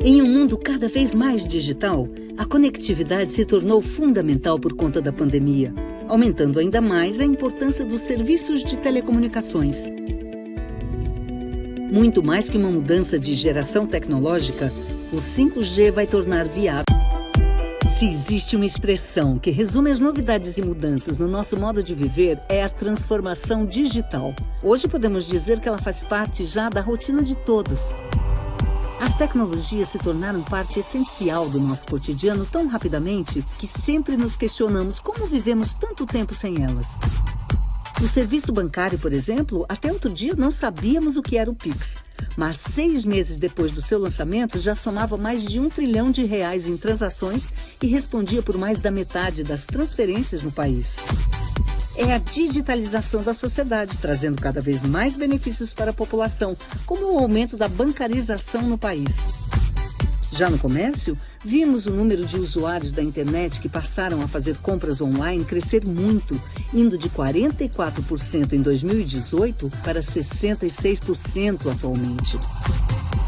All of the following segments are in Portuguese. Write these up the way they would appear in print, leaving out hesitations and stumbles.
Em um mundo cada vez mais digital, a conectividade se tornou fundamental por conta da pandemia, aumentando ainda mais a importância dos serviços de telecomunicações. Muito mais que uma mudança de geração tecnológica, o 5G vai tornar viável. Se existe uma expressão que resume as novidades e mudanças no nosso modo de viver, é a transformação digital. Hoje podemos dizer que ela faz parte já da rotina de todos. As tecnologias se tornaram parte essencial do nosso cotidiano tão rapidamente que sempre nos questionamos como vivemos tanto tempo sem elas. No serviço bancário, por exemplo, até outro dia não sabíamos o que era o Pix. Mas 6 meses depois do seu lançamento, já somava mais de R$ 1 trilhão em transações e respondia por mais da metade das transferências no país. É a digitalização da sociedade, trazendo cada vez mais benefícios para a população, como o aumento da bancarização no país. Já no comércio, vimos o número de usuários da internet que passaram a fazer compras online crescer muito, indo de 44% em 2018 para 66% atualmente.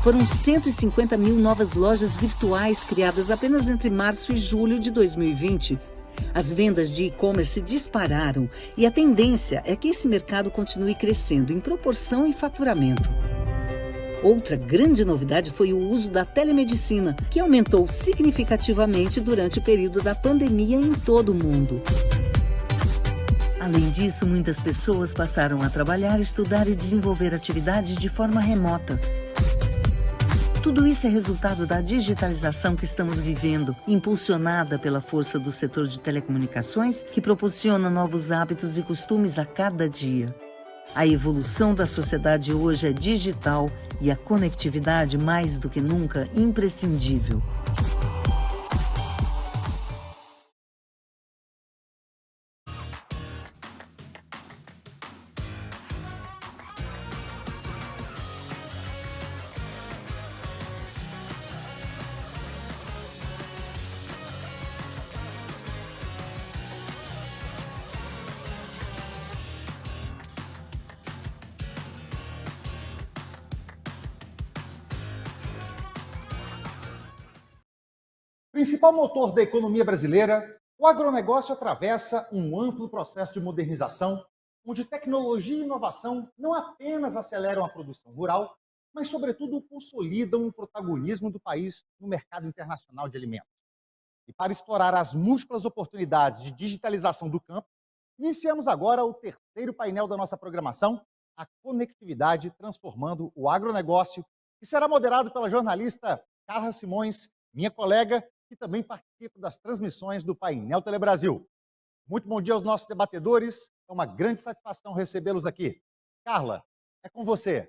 Foram 150 mil novas lojas virtuais criadas apenas entre março e julho de 2020. As vendas de e-commerce dispararam e a tendência é que esse mercado continue crescendo em proporção e faturamento. Outra grande novidade foi o uso da telemedicina, que aumentou significativamente durante o período da pandemia em todo o mundo. Além disso, muitas pessoas passaram a trabalhar, estudar e desenvolver atividades de forma remota. Tudo isso é resultado da digitalização que estamos vivendo, impulsionada pela força do setor de telecomunicações, que proporciona novos hábitos e costumes a cada dia. A evolução da sociedade hoje é digital e a conectividade, mais do que nunca, imprescindível. Principal motor da economia brasileira, o agronegócio atravessa um amplo processo de modernização, onde tecnologia e inovação não apenas aceleram a produção rural, mas, sobretudo, consolidam o protagonismo do país no mercado internacional de alimentos. E para explorar as múltiplas oportunidades de digitalização do campo, iniciamos agora o terceiro painel da nossa programação, a conectividade transformando o agronegócio, que será moderado pela jornalista Carla Simões, minha colega, que também participa das transmissões do Painel Telebrasil. Muito bom dia aos nossos debatedores, é uma grande satisfação recebê-los aqui. Carla, é com você.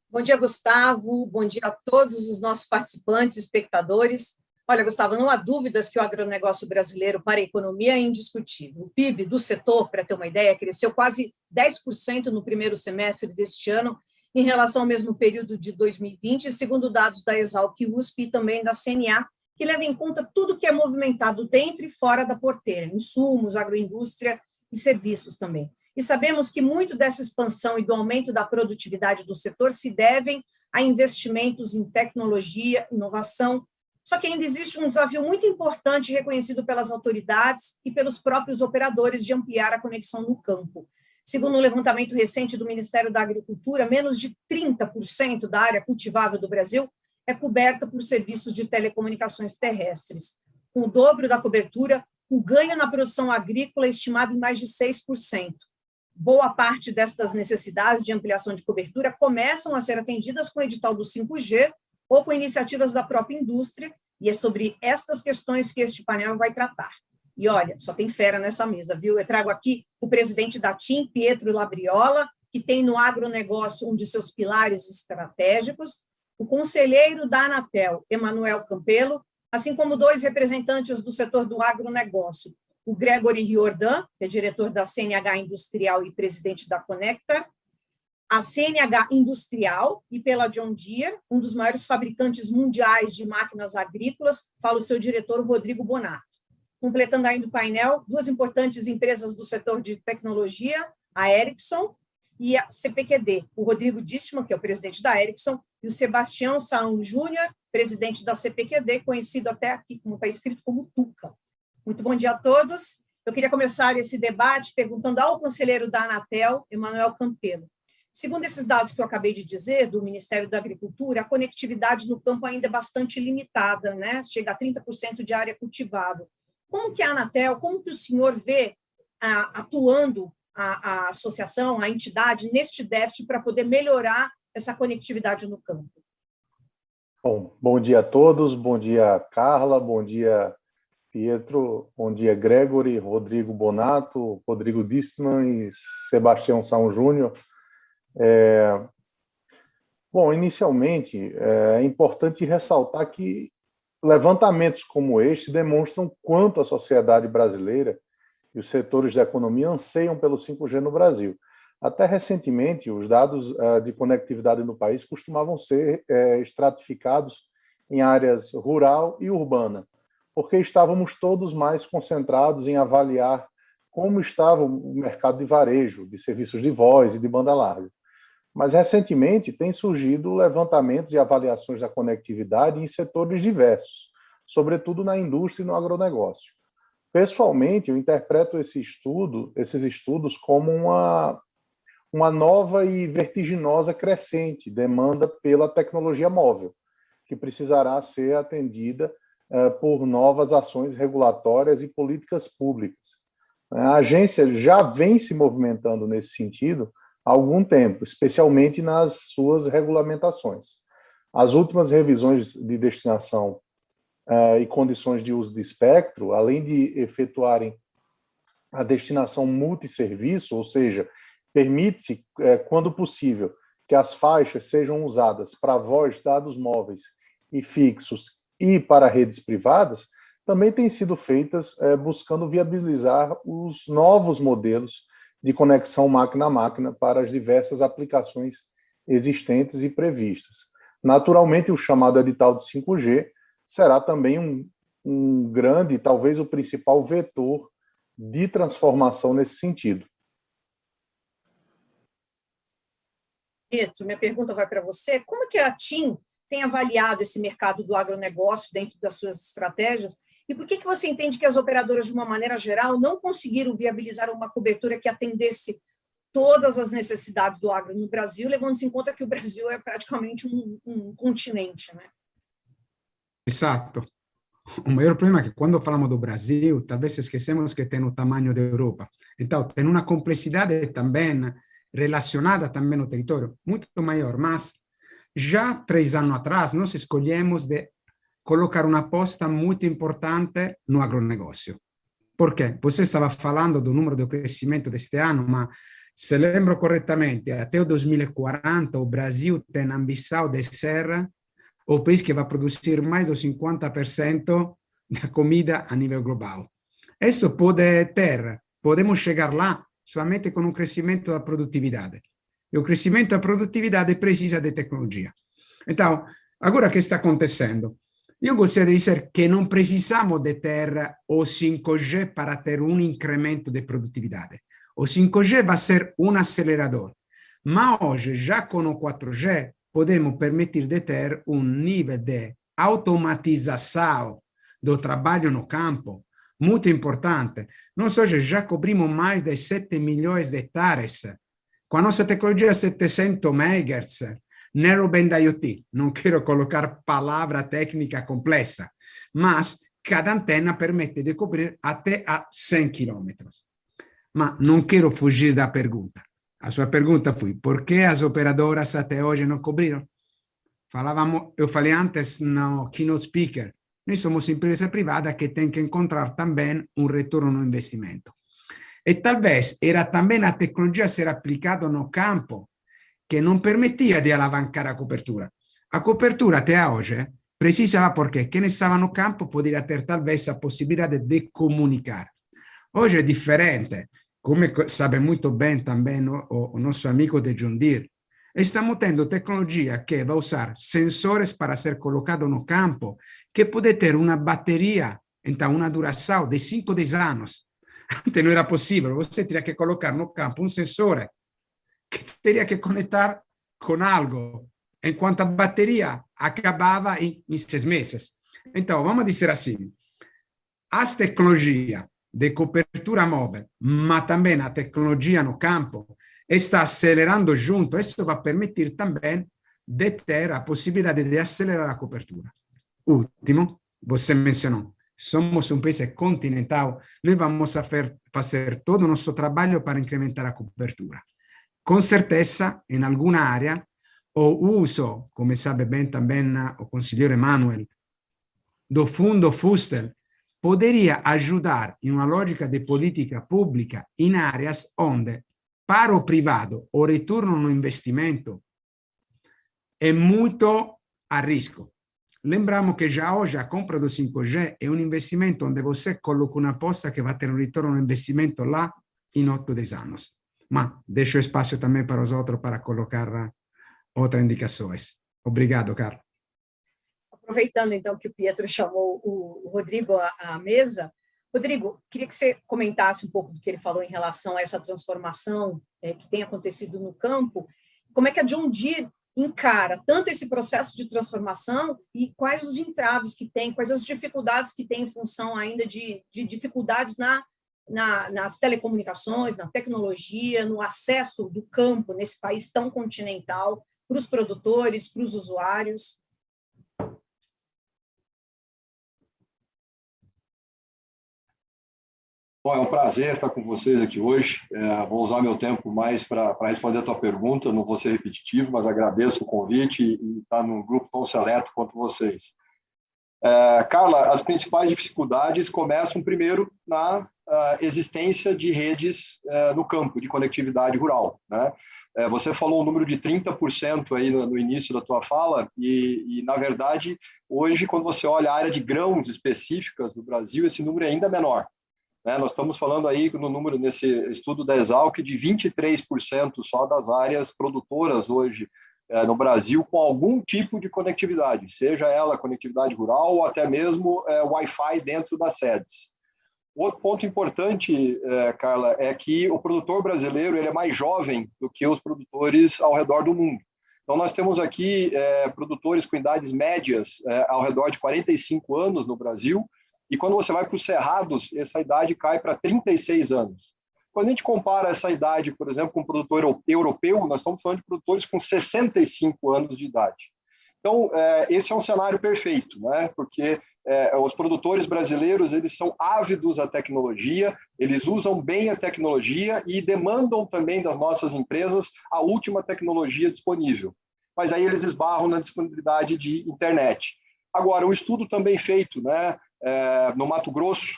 Bom dia, Gustavo, bom dia a todos os nossos participantes, espectadores. Olha, Gustavo, não há dúvidas que o agronegócio brasileiro para a economia é indiscutível. O PIB do setor, para ter uma ideia, cresceu quase 10% no primeiro semestre deste ano, em relação ao mesmo período de 2020, segundo dados da Exalc-USP e também da CNA, que leva em conta tudo que é movimentado dentro e fora da porteira, insumos, agroindústria e serviços também. E sabemos que muito dessa expansão e do aumento da produtividade do setor se devem a investimentos em tecnologia, inovação, só que ainda existe um desafio muito importante reconhecido pelas autoridades e pelos próprios operadores de ampliar a conexão no campo. Segundo um levantamento recente do Ministério da Agricultura, menos de 30% da área cultivável do Brasil é coberta por serviços de telecomunicações terrestres. Com o dobro da cobertura, o ganho na produção agrícola é estimado em mais de 6%. Boa parte destas necessidades de ampliação de cobertura começam a ser atendidas com o edital do 5G ou com iniciativas da própria indústria, e é sobre estas questões que este painel vai tratar. E olha, só tem fera nessa mesa, viu? Eu trago aqui o presidente da TIM, Pietro Labriola, que tem no agronegócio um de seus pilares estratégicos, o conselheiro da Anatel, Emanuel Campelo, assim como 2 representantes do setor do agronegócio, o Gregory Riordan, que é diretor da CNH Industrial e presidente da Conectar, a CNH Industrial e pela John Deere, um dos maiores fabricantes mundiais de máquinas agrícolas, fala o seu diretor Rodrigo Bonato. Completando ainda o painel, 2 importantes empresas do setor de tecnologia, a Ericsson e a CPQD, o Rodrigo Distman, que é o presidente da Ericsson, e o Sebastião Saun Júnior, presidente da CPQD, conhecido até aqui, como está escrito, como Tuca. Muito bom dia a todos. Eu queria começar esse debate perguntando ao conselheiro da Anatel, Emanuel Campelo. Segundo esses dados que eu acabei de dizer, do Ministério da Agricultura, a conectividade no campo ainda é bastante limitada, né? Chega a 30% de área cultivável. Como que a Anatel, como que o senhor vê atuando a associação, a entidade, neste déficit para poder melhorar essa conectividade no campo? Bom dia a todos, bom dia Carla, bom dia Pietro, bom dia Gregory, Rodrigo Bonato, Rodrigo Distman e Sebastião Saun Júnior. Inicialmente, é importante ressaltar que levantamentos como este demonstram quanto a sociedade brasileira e os setores da economia anseiam pelo 5G no Brasil. Até recentemente, os dados de conectividade no país costumavam ser estratificados em áreas rural e urbana, porque estávamos todos mais concentrados em avaliar como estava o mercado de varejo, de serviços de voz e de banda larga. Mas, recentemente, tem surgido levantamentos e avaliações da conectividade em setores diversos, sobretudo na indústria e no agronegócio. Pessoalmente, eu interpreto esses estudos como uma nova e vertiginosa crescente demanda pela tecnologia móvel, que precisará ser atendida por novas ações regulatórias e políticas públicas. A agência já vem se movimentando nesse sentido há algum tempo, especialmente nas suas regulamentações. As últimas revisões de destinação e condições de uso de espectro, além de efetuarem a destinação multisserviço, ou seja, permite-se, quando possível, que as faixas sejam usadas para voz, dados móveis e fixos e para redes privadas, também têm sido feitas buscando viabilizar os novos modelos de conexão máquina a máquina para as diversas aplicações existentes e previstas. Naturalmente, o chamado edital de 5G será também um grande, talvez o principal vetor de transformação nesse sentido. Pietro, minha pergunta vai para você. Como que a TIM tem avaliado esse mercado do agronegócio dentro das suas estratégias? E por que você entende que as operadoras, de uma maneira geral, não conseguiram viabilizar uma cobertura que atendesse todas as necessidades do agro no Brasil, levando-se em conta que o Brasil é praticamente um continente, né? Exato. O maior problema é que quando falamos do Brasil, talvez esquecemos que tem o tamanho da Europa. Então, tem uma complexidade também relacionada também no território, muito maior, mas já 3 anos atrás nós escolhemos de colocar uma aposta muito importante no agronegócio. Por quê? Você estava falando do número de crescimento deste ano, mas se lembro corretamente, até o 2040 o Brasil tem a ambição de ser o país que vai produzir mais do 50% da comida a nível global. Isso podemos chegar lá somente com um crescimento da produtividade. E o crescimento da produtividade precisa de tecnologia. Então, agora o que está acontecendo? Eu gostaria de dizer que não precisamos de ter o 5G para ter um incremento de produtividade. O 5G vai ser um acelerador. Mas hoje, já com o 4G, podemos permitir de ter um nível de automatização do trabalho no campo muito importante. Nós hoje já cobrimos mais de 7 milhões de hectares. Com a nossa tecnologia 700 MHz, Narrowband IoT, não quero colocar palavra técnica complexa, mas cada antena permite de cobrir até a 100 quilômetros. Mas não quero fugir da pergunta. A sua pergunta foi, por que as operadoras até hoje não cobriram? Eu falei antes no keynote speaker, nós somos empresa privada que tem que encontrar também um retorno no investimento. E talvez era também a tecnologia ser aplicada no campo que não permitia de alavancar a cobertura. A cobertura até hoje precisava porque quem estava no campo poderia ter talvez a possibilidade de comunicar. Hoje é diferente, como sabe muito bem também o nosso amigo de John Deere, estamos tendo tecnologia que vai usar sensores para ser colocado no campo, que pode ter uma bateria, então uma duração de 5 a 10 anos. Antes não era possível, você teria que colocar no campo um sensor que teria que conectar com algo, enquanto a bateria acabava em 6 meses. Então, vamos dizer assim, as tecnologias de cobertura móvel, mas também a tecnologia no campo, está acelerando junto. Isso vai permitir também de ter a possibilidade de acelerar a cobertura. Último, você mencionou, somos um país continental, nós vamos fazer todo o nosso trabalho para incrementar a cobertura. Com certeza, em alguma área, o uso, como sabe bem também o conselheiro Emanuel, do fundo Fuster, poderia ajudar em uma lógica de política pública em áreas onde, para o privado, o retorno no investimento é muito a risco. Lembramos que já hoje a compra do 5G é um investimento onde você coloca uma aposta que vai ter um retorno no investimento lá em 8, 10 anos. Mas deixo espaço também para os outros para colocar outras indicações. Obrigado, Carlos. Aproveitando, então, que o Pietro chamou o Rodrigo à mesa, Rodrigo, queria que você comentasse um pouco do que ele falou em relação a essa transformação que tem acontecido no campo. Como é que a John Deere encara tanto esse processo de transformação e quais os entraves que tem, quais as dificuldades que tem em função ainda de dificuldades nas telecomunicações, na tecnologia, no acesso do campo nesse país tão continental para os produtores, para os usuários. Bom, é um prazer estar com vocês aqui hoje. Vou usar meu tempo mais para responder a tua pergunta, não vou ser repetitivo, mas agradeço o convite e estar num grupo tão seleto quanto vocês. Carla, as principais dificuldades começam primeiro na existência de redes no campo, de conectividade rural, né? Você falou um número de 30% aí no início da tua fala e, na verdade, hoje, quando você olha a área de grãos específicas do Brasil, esse número é ainda menor. Nós estamos falando aí no número, nesse estudo da Exalc, de 23% só das áreas produtoras hoje no Brasil com algum tipo de conectividade, seja ela conectividade rural ou até mesmo Wi-Fi dentro das sedes. Outro ponto importante, Carla, é que o produtor brasileiro ele é mais jovem do que os produtores ao redor do mundo. Então, nós temos aqui produtores com idades médias ao redor de 45 anos no Brasil, e quando você vai para os cerrados, essa idade cai para 36 anos. Quando a gente compara essa idade, por exemplo, com um produtor europeu, nós estamos falando de produtores com 65 anos de idade. Então, esse é um cenário perfeito, né? Porque os produtores brasileiros eles são ávidos à tecnologia, eles usam bem a tecnologia e demandam também das nossas empresas a última tecnologia disponível. Mas aí eles esbarram na disponibilidade de internet. Agora, o estudo também feito, né? No Mato Grosso,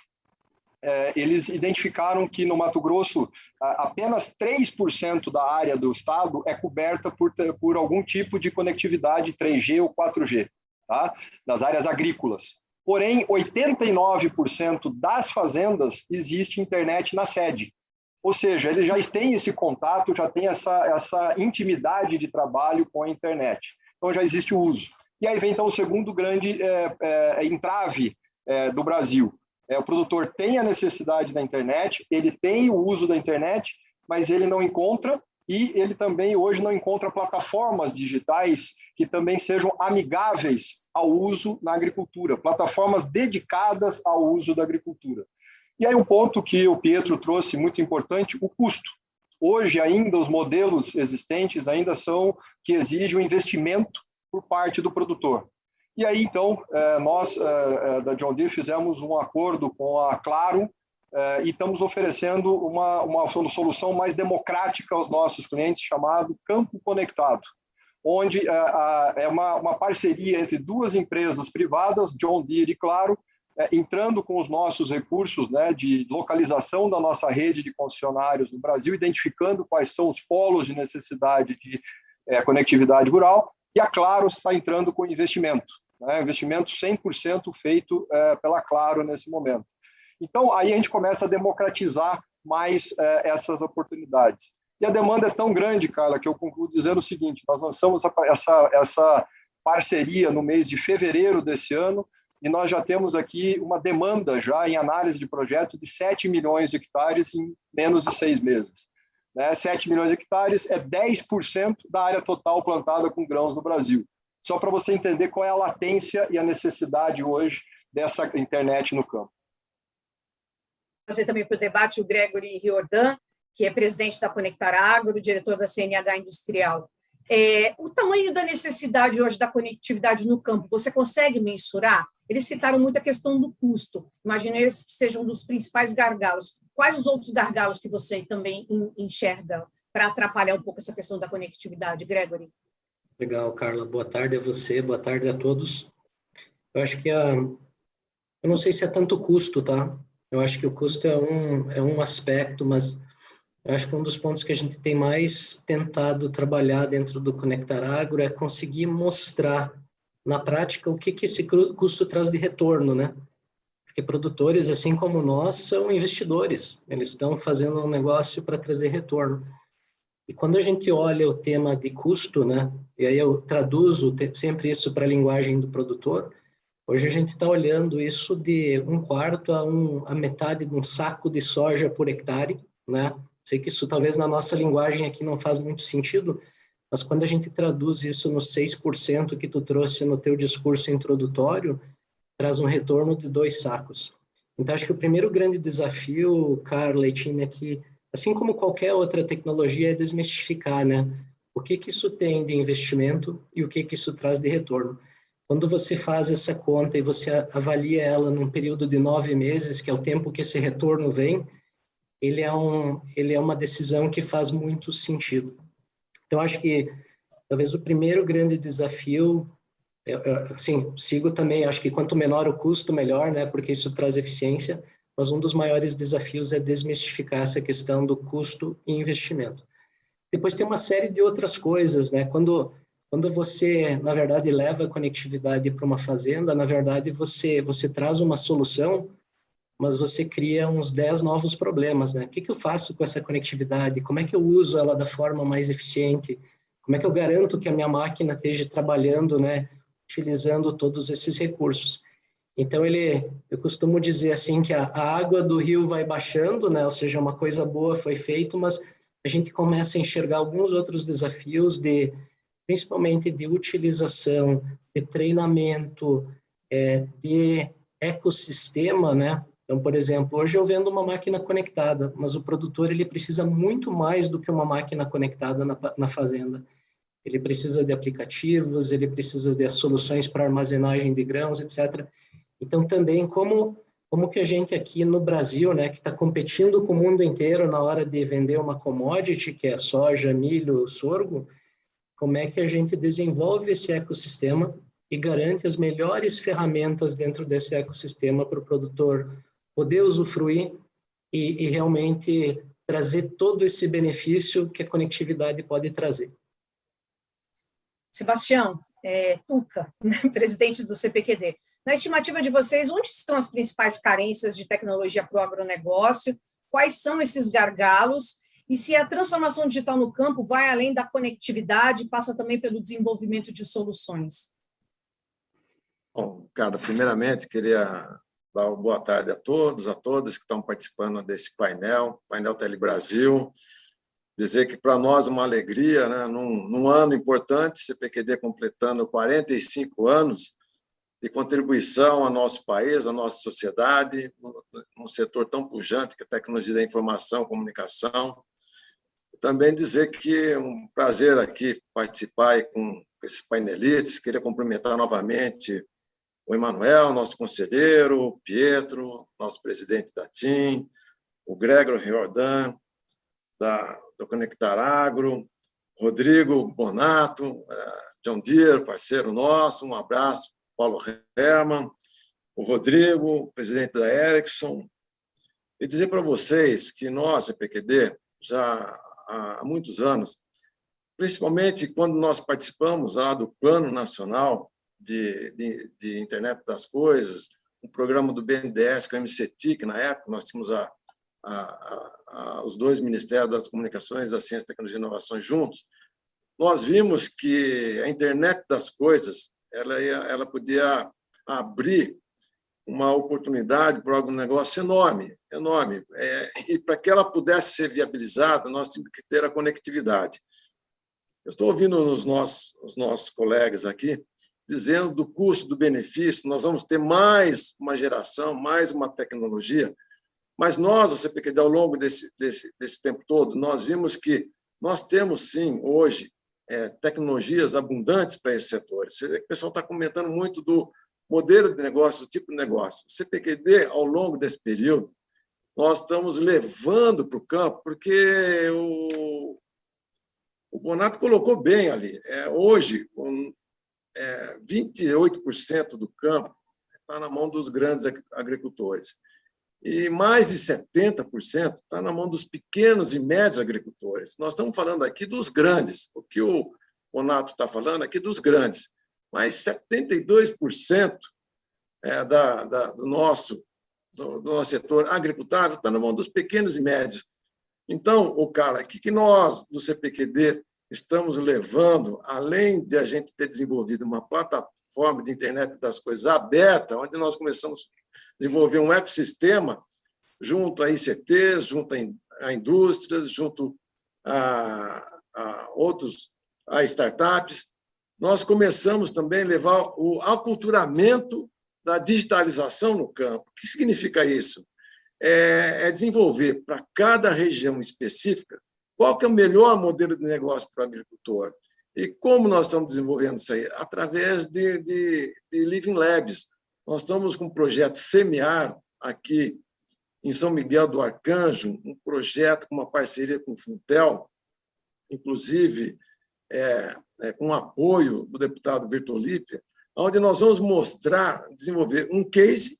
eles identificaram que no Mato Grosso apenas 3% da área do estado é coberta por algum tipo de conectividade 3G ou 4G, tá? Das áreas agrícolas. Porém, 89% das fazendas existe internet na sede. Ou seja, eles já têm esse contato, já têm essa intimidade de trabalho com a internet. Então, já existe o uso. E aí vem, então, o segundo grande entrave do Brasil. O produtor tem a necessidade da internet, ele tem o uso da internet, mas ele não encontra, e ele também hoje não encontra plataformas digitais que também sejam amigáveis ao uso na agricultura, plataformas dedicadas ao uso da agricultura. E aí um ponto que o Pietro trouxe muito importante, o custo. Hoje ainda os modelos existentes ainda são que exigem um investimento por parte do produtor. E aí, então, nós da John Deere fizemos um acordo com a Claro e estamos oferecendo uma solução mais democrática aos nossos clientes, chamado Campo Conectado, onde é uma parceria entre duas empresas privadas, John Deere e Claro, entrando com os nossos recursos, né, de localização da nossa rede de concessionários no Brasil, identificando quais são os polos de necessidade de conectividade rural, e a Claro está entrando com investimento, né, investimento 100% feito pela Claro nesse momento. Então, aí a gente começa a democratizar mais essas oportunidades. E a demanda é tão grande, Carla, que eu concluo dizendo o seguinte: nós lançamos essa parceria no mês de fevereiro desse ano, e nós já temos aqui uma demanda já em análise de projeto de 7 milhões de hectares em menos de 6 meses. né? 7 milhões de hectares é 10% da área total plantada com grãos no Brasil. Só para você entender qual é a latência e a necessidade hoje dessa internet no campo. Trazer também para o debate o Gregory Riordan, que é presidente da Conectar Agro, diretor da CNH Industrial. O tamanho da necessidade hoje da conectividade no campo, você consegue mensurar? Eles citaram muito a questão do custo. Imagino esse que seja um dos principais gargalos. Quais os outros gargalos que você também enxerga para atrapalhar um pouco essa questão da conectividade, Gregory? Legal, Carla. Boa tarde a você, boa tarde a todos. Eu acho que eu não sei se é tanto custo, tá? Eu acho que o custo é um aspecto, mas eu acho que um dos pontos que a gente tem mais tentado trabalhar dentro do Conectar Agro é conseguir mostrar na prática o que esse custo traz de retorno, né? Porque produtores, assim como nós, são investidores. Eles estão fazendo um negócio para trazer retorno. E quando a gente olha o tema de custo, né? E aí eu traduzo sempre isso para a linguagem do produtor. Hoje a gente está olhando isso de 1/4 a metade de um saco de soja por hectare, né? Sei que isso talvez na nossa linguagem aqui não faz muito sentido, mas quando a gente traduz isso nos 6% que tu trouxe no teu discurso introdutório, traz um retorno de 2 sacos. Então, acho que o primeiro grande desafio, Carla e time aqui, assim como qualquer outra tecnologia, é desmistificar, né? O que isso tem de investimento e o que isso traz de retorno. Quando você faz essa conta e você avalia ela num período de 9 meses, que é o tempo que esse retorno vem, ele é uma decisão que faz muito sentido. Então, acho que talvez o primeiro grande desafio, sim, sigo também, acho que quanto menor o custo, melhor, né? Porque isso traz eficiência, mas um dos maiores desafios é desmistificar essa questão do custo e investimento. Depois tem uma série de outras coisas, né? Quando você, na verdade, leva a conectividade para uma fazenda, na verdade, você traz uma solução, mas você cria uns 10 novos problemas, né? O que eu faço com essa conectividade? Como é que eu uso ela da forma mais eficiente? Como é que eu garanto que a minha máquina esteja trabalhando, né? Utilizando todos esses recursos? Então, eu costumo dizer assim que a água do rio vai baixando, né? Ou seja, uma coisa boa foi feita, mas a gente começa a enxergar alguns outros desafios principalmente de utilização, de treinamento, de ecossistema, né? Então, por exemplo, hoje eu vendo uma máquina conectada, mas o produtor ele precisa muito mais do que uma máquina conectada na fazenda. Ele precisa de aplicativos, ele precisa de soluções para armazenagem de grãos, etc. Então, também, como que a gente aqui no Brasil, né, que está competindo com o mundo inteiro na hora de vender uma commodity, que é soja, milho, sorgo, como é que a gente desenvolve esse ecossistema e garante as melhores ferramentas dentro desse ecossistema para o produtor poder usufruir e realmente trazer todo esse benefício que a conectividade pode trazer. Sebastião, Tuca, presidente do CPQD, na estimativa de vocês, onde estão as principais carências de tecnologia para o agronegócio? Quais são esses gargalos? E se a transformação digital no campo vai além da conectividade, passa também pelo desenvolvimento de soluções? Bom, Carla, primeiramente, queria dar uma boa tarde a todos, a todas que estão participando desse painel Telebrasil. Dizer que para nós é uma alegria, né? Num ano importante, CPQD completando 45 anos de contribuição ao nosso país, à nossa sociedade, num setor tão pujante que é a tecnologia da informação, comunicação. Também dizer que é um prazer aqui participar com esses painelistas. Queria cumprimentar novamente o Emanuel, nosso conselheiro, o Pietro, nosso presidente da TIM, o Gregory Riordan, do Conectar Agro, Rodrigo Bonato, John Deere, parceiro nosso, um abraço, Paulo Herman, o Rodrigo, presidente da Ericsson, e dizer para vocês que nós, CPQD, já há muitos anos, principalmente quando nós participamos lá do Plano Nacional de Internet das Coisas, um programa do BNDES com a MCTIC, na época, nós tínhamos os dois Ministérios das Comunicações, da Ciência, Tecnologia e Inovação juntos, nós vimos que a Internet das Coisas ela podia abrir uma oportunidade para o agronegócio enorme, enorme. E para que ela pudesse ser viabilizada, nós tínhamos que ter a conectividade. Eu estou ouvindo os nossos colegas aqui dizendo do custo, do benefício, nós vamos ter mais uma geração, mais uma tecnologia, mas nós, o CPQD, ao longo desse tempo todo, nós vimos que nós temos, sim, hoje, tecnologias abundantes para esses setores. Você vê que o pessoal está comentando muito do modelo de negócio, do tipo de negócio. O CPQD, ao longo desse período, nós estamos levando para o campo, porque o Bonato colocou bem ali. Hoje, 28% do campo está na mão dos grandes agricultores. E mais de 70% está na mão dos pequenos e médios agricultores. Nós estamos falando aqui dos grandes. O que o Bonato está falando aqui dos grandes. Mas 72% do nosso setor agricultável está na mão dos pequenos e médios. Então, o que nós, do CPQD, estamos levando, além de a gente ter desenvolvido uma plataforma de internet das coisas aberta, onde nós começamos a desenvolver um ecossistema junto a ICTs, junto a indústrias, junto a startups, nós começamos também a levar o aculturamento da digitalização no campo. O que significa isso? É desenvolver para cada região específica qual que é o melhor modelo de negócio para o agricultor. E como nós estamos desenvolvendo isso aí? Através de Living Labs. Nós estamos com o projeto Semear, aqui em São Miguel do Arcanjo, um projeto com uma parceria com o Funtel, inclusive com o apoio do deputado Vitor Lípia, onde nós vamos desenvolver um case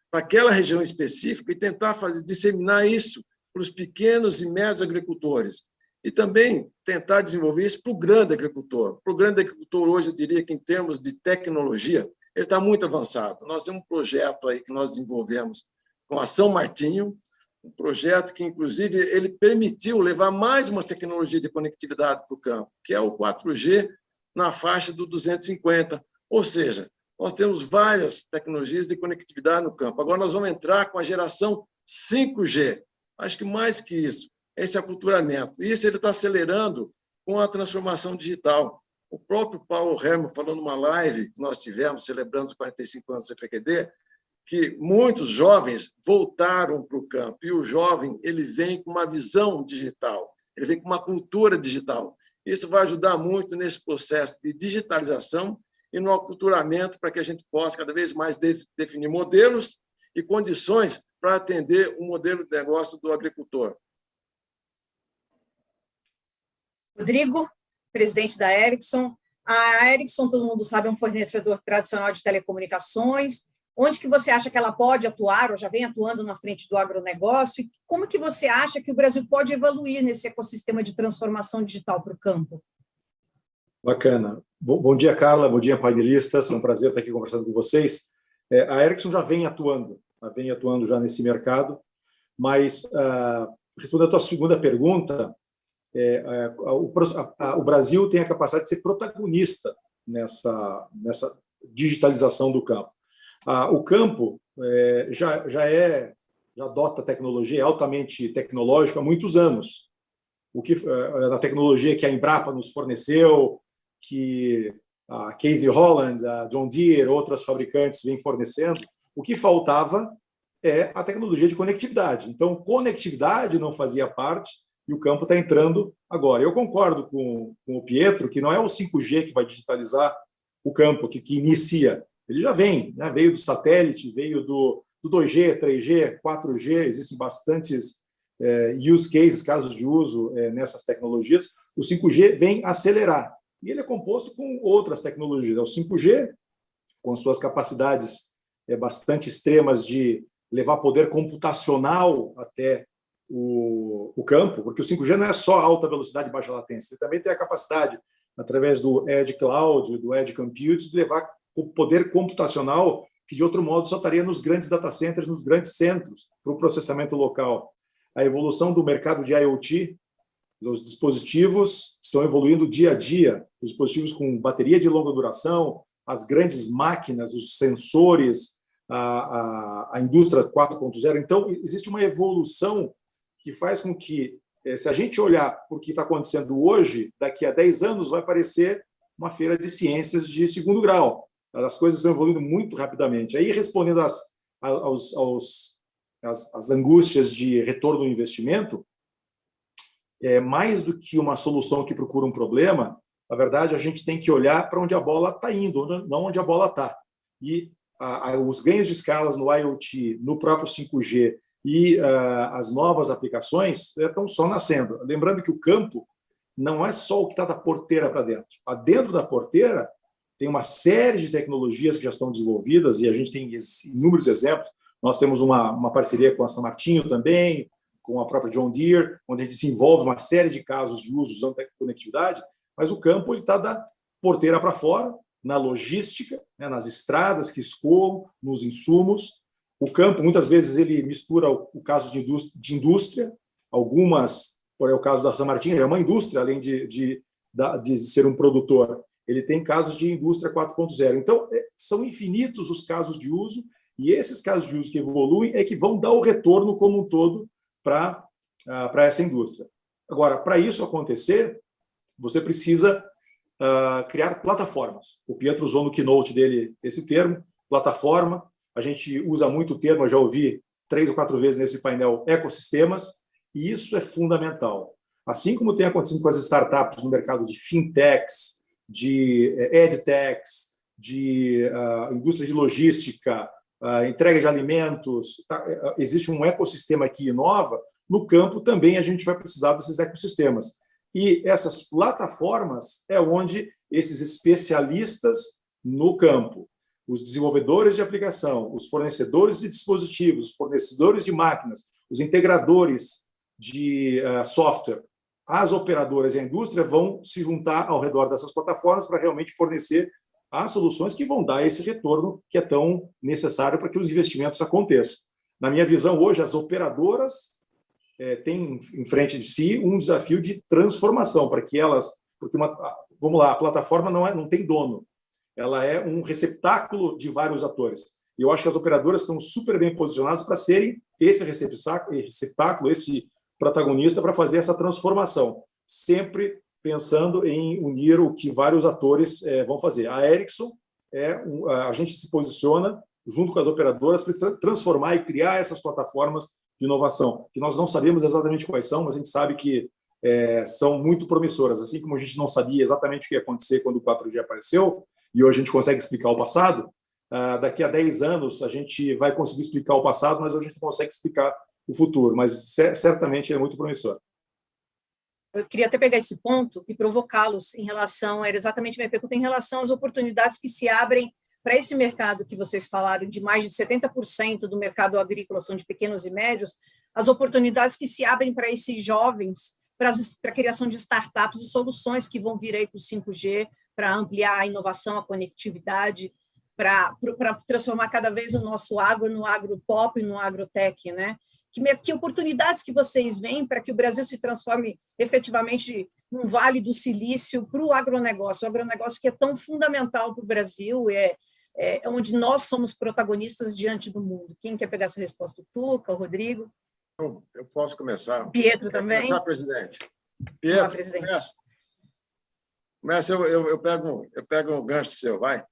para aquela região específica e tentar disseminar isso para os pequenos e médios agricultores. E também tentar desenvolver isso para o grande agricultor. Para o grande agricultor, hoje, eu diria que, em termos de tecnologia, ele está muito avançado. Nós temos um projeto aí que nós desenvolvemos com a São Martinho, um projeto que, inclusive, ele permitiu levar mais uma tecnologia de conectividade para o campo, que é o 4G na faixa do 250. Ou seja, nós temos várias tecnologias de conectividade no campo. Agora nós vamos entrar com a geração 5G. Acho que mais que isso, esse aculturamento. E isso ele está acelerando com a transformação digital. O próprio Paulo Herman falou numa live que nós tivemos, celebrando os 45 anos do CPQD, que muitos jovens voltaram para o campo. E o jovem ele vem com uma visão digital, ele vem com uma cultura digital. Isso vai ajudar muito nesse processo de digitalização e no aculturamento para que a gente possa cada vez mais definir modelos e condições para atender o modelo de negócio do agricultor. Rodrigo, presidente da Ericsson. A Ericsson, todo mundo sabe, é um fornecedor tradicional de telecomunicações. Onde que você acha que ela pode atuar, ou já vem atuando na frente do agronegócio? E como que você acha que o Brasil pode evoluir nesse ecossistema de transformação digital para o campo? Bacana. Bom dia, Carla. Bom dia, painelistas. É um prazer estar aqui conversando com vocês. A Ericsson já vem atuando já nesse mercado, mas, respondendo a tua segunda pergunta, o Brasil tem a capacidade de ser protagonista nessa digitalização do campo. O campo já adota tecnologia, é altamente tecnológico há muitos anos. A tecnologia que a Embrapa nos forneceu, que a Case de Holland, a John Deere, outras fabricantes vêm fornecendo, o que faltava é a tecnologia de conectividade. Então, conectividade não fazia parte e o campo está entrando agora. Eu concordo com o Pietro que não é o 5G que vai digitalizar o campo, que inicia. Ele já vem, né? Veio do satélite, veio do 2G, 3G, 4G, existem bastantes use cases, casos de uso nessas tecnologias. O 5G vem acelerar. E ele é composto com outras tecnologias. O 5G, com suas capacidades bastante extremas de levar poder computacional até o campo, porque o 5G não é só alta velocidade e baixa latência, ele também tem a capacidade, através do Edge Cloud, do Edge Compute, de levar o poder computacional que, de outro modo, só estaria nos grandes data centers, nos grandes centros, para o processamento local. A evolução do mercado de IoT, os dispositivos estão evoluindo dia a dia, os dispositivos com bateria de longa duração, as grandes máquinas, os sensores, a indústria 4.0. Então, existe uma evolução que faz com que, se a gente olhar para o que está acontecendo hoje, daqui a 10 anos vai parecer uma feira de ciências de segundo grau. As coisas estão evoluindo muito rapidamente. Aí, respondendo às angústias de retorno do investimento, mais do que uma solução que procura um problema, na verdade, a gente tem que olhar para onde a bola está indo, não onde a bola está. E os ganhos de escalas no IoT, no próprio 5G e as novas aplicações estão só nascendo. Lembrando que o campo não é só o que está da porteira para dentro. Dentro da porteira tem uma série de tecnologias que já estão desenvolvidas e a gente tem inúmeros exemplos. Nós temos uma parceria com a São Martinho também, com a própria John Deere, onde a gente desenvolve uma série de casos de uso usando conectividade, mas o campo está da porteira para fora, na logística, né, nas estradas que escoam, nos insumos. O campo, muitas vezes, ele mistura o caso de indústria, algumas, por exemplo, o caso da São Martinho, é uma indústria, além de ser um produtor. Ele tem casos de indústria 4.0. Então, são infinitos os casos de uso, e esses casos de uso que evoluem é que vão dar o retorno como um todo para essa indústria. Agora, para isso acontecer, você precisa criar plataformas. O Pietro usou no keynote dele esse termo, plataforma. A gente usa muito o termo, eu já ouvi 3 ou 4 vezes nesse painel, ecossistemas, e isso é fundamental. Assim como tem acontecido com as startups no mercado de fintechs, de edtechs, de indústria de logística, entrega de alimentos, existe um ecossistema que inova. No campo também a gente vai precisar desses ecossistemas. E essas plataformas é onde esses especialistas no campo, os desenvolvedores de aplicação, os fornecedores de dispositivos, os fornecedores de máquinas, os integradores de software, as operadoras e a indústria vão se juntar ao redor dessas plataformas para realmente fornecer as soluções que vão dar esse retorno que é tão necessário para que os investimentos aconteçam. Na minha visão, hoje, as operadoras têm em frente de si um desafio de transformação para que elas... Porque, vamos lá, a plataforma não tem dono, ela é um receptáculo de vários atores. E eu acho que as operadoras estão super bem posicionadas para serem esse receptáculo, esse protagonista para fazer essa transformação, sempre pensando em unir o que vários atores vão fazer. A Ericsson, a gente se posiciona junto com as operadoras para transformar e criar essas plataformas de inovação, que nós não sabemos exatamente quais são, mas a gente sabe que são muito promissoras. Assim como a gente não sabia exatamente o que ia acontecer quando o 4G apareceu, e hoje a gente consegue explicar o passado, daqui a 10 anos a gente vai conseguir explicar o passado, mas hoje a gente não consegue explicar o futuro, mas certamente é muito promissor. Eu queria até pegar esse ponto e provocá-los em relação, era exatamente minha pergunta, em relação às oportunidades que se abrem para esse mercado que vocês falaram, de mais de 70% do mercado agrícola são de pequenos e médios, as oportunidades que se abrem para esses jovens, para a criação de startups e soluções que vão vir aí com o 5G, para ampliar a inovação, a conectividade, para transformar cada vez o nosso agro no agropop e no agrotech, né? Que oportunidades que vocês veem para que o Brasil se transforme efetivamente num vale do silício para o agronegócio que é tão fundamental para o Brasil, é onde nós somos protagonistas diante do mundo. Quem quer pegar essa resposta? O Tuca, o Rodrigo? Eu posso começar. Pietro também? Começar, presidente. Pietro, presidente. Começa, eu pego o gancho seu, vai.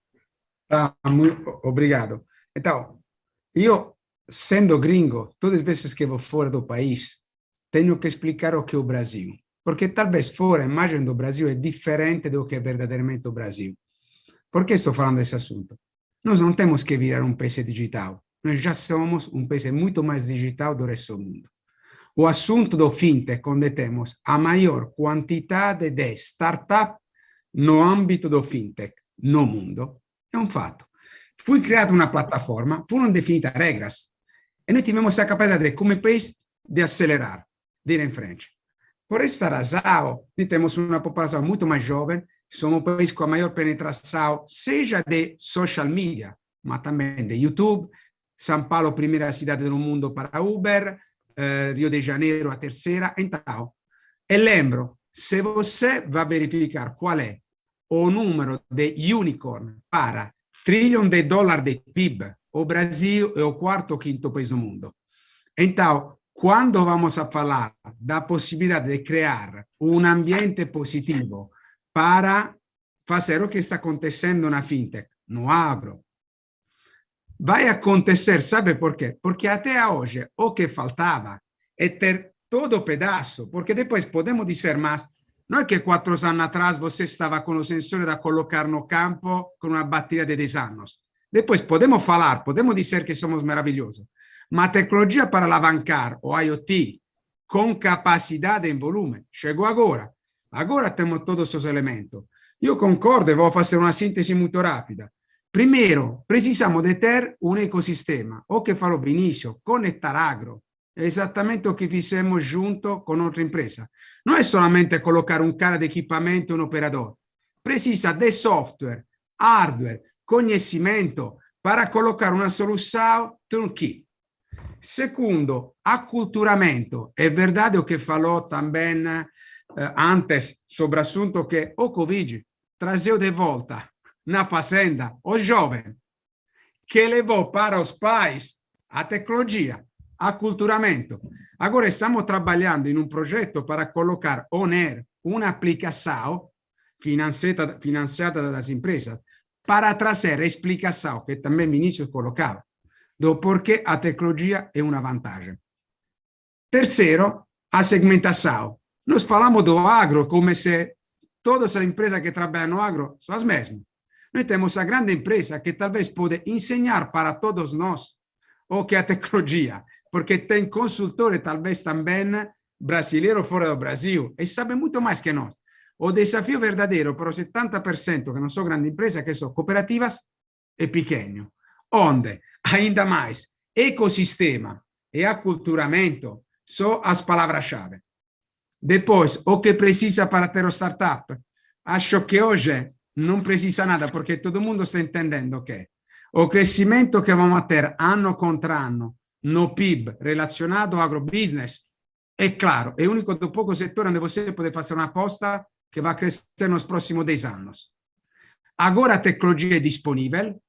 Muito obrigado. Então, eu, sendo gringo, todas as vezes que vou fora do país, tenho que explicar o que é o Brasil. Porque talvez fora a imagem do Brasil é diferente do que é verdadeiramente o Brasil. Por que estou falando desse assunto? Nós não temos que virar um país digital. Nós já somos um país muito mais digital do resto do mundo. O assunto do fintech, onde temos a maior quantidade de startup no âmbito do fintech no mundo, é um fato. Foi criada uma plataforma, foram definidas regras, e nós tivemos a capacidade, como país, de acelerar, de ir em frente. Por esta razão, nós temos uma população muito mais jovem, somos o país com a maior penetração, seja de social media, mas também de YouTube. São Paulo, primeira cidade do mundo para Uber, Rio de Janeiro, a terceira. Então, e lembro, se você vai verificar qual é o número de unicorn para $1 trilhão de PIB o Brasil é o quarto ou quinto país do mundo. Então, quando vamos a falar da possibilidade de criar um ambiente positivo para fazer o que está acontecendo na fintech, no agro, vai acontecer, sabe por quê? Porque até hoje o que faltava é ter todo o pedaço, porque depois podemos dizer, mas não é que 4 anos atrás você estava com o sensor da colocar no campo com uma bateria de 10 anos. Depois podemos falar, podemos dizer que somos maravilhosos, mas a tecnologia para alavancar o IoT com capacidade em volume chegou agora. Agora temos todos os elementos. Io concordo e vou fazer uma síntese muito rápida. Primeiro, precisamos de ter um ecossistema. O que falou Vinícius, conectar agro. É exatamente o que fizemos junto com outra empresa. Não é somente colocar um cara de equipamento e um operador. Precisa de software, hardware, conhecimento para colocar uma solução turnkey. Segundo, acculturamento. É verdade o que falou também antes sobre o assunto que o Covid trazeu de volta na fazenda o jovem que levou para os pais a tecnologia, acculturamento. Agora estamos trabalhando em um projeto para colocar on-air uma aplicação financiada das empresas para trazer a explicação que também Vinícius colocava do porquê a tecnologia é uma vantagem. Terceiro, a segmentação. Nós falamos do agro como se todas as empresas que trabalham no agro são as mesmas. Nós temos a grande empresa que talvez pode ensinar para todos nós o que é a tecnologia, porque tem consultores talvez também brasileiros fora do Brasil e sabem muito mais que nós. O desafio verdadeiro para os 70% que não são grandes empresas, que são cooperativas, é pequeno. Onde, ainda mais, ecossistema e acculturamento são as palavras-chave. Depois, o que precisa para ter o startup? Acho que hoje não precisa nada, porque todo mundo está entendendo que o crescimento que vamos ter ano contra ano no PIB relacionado ao agrobusiness é claro, é o único do pouco settore onde você pode fazer uma aposta que vai crescer nos próximos 10 anos. Agora a tecnologia é disponível,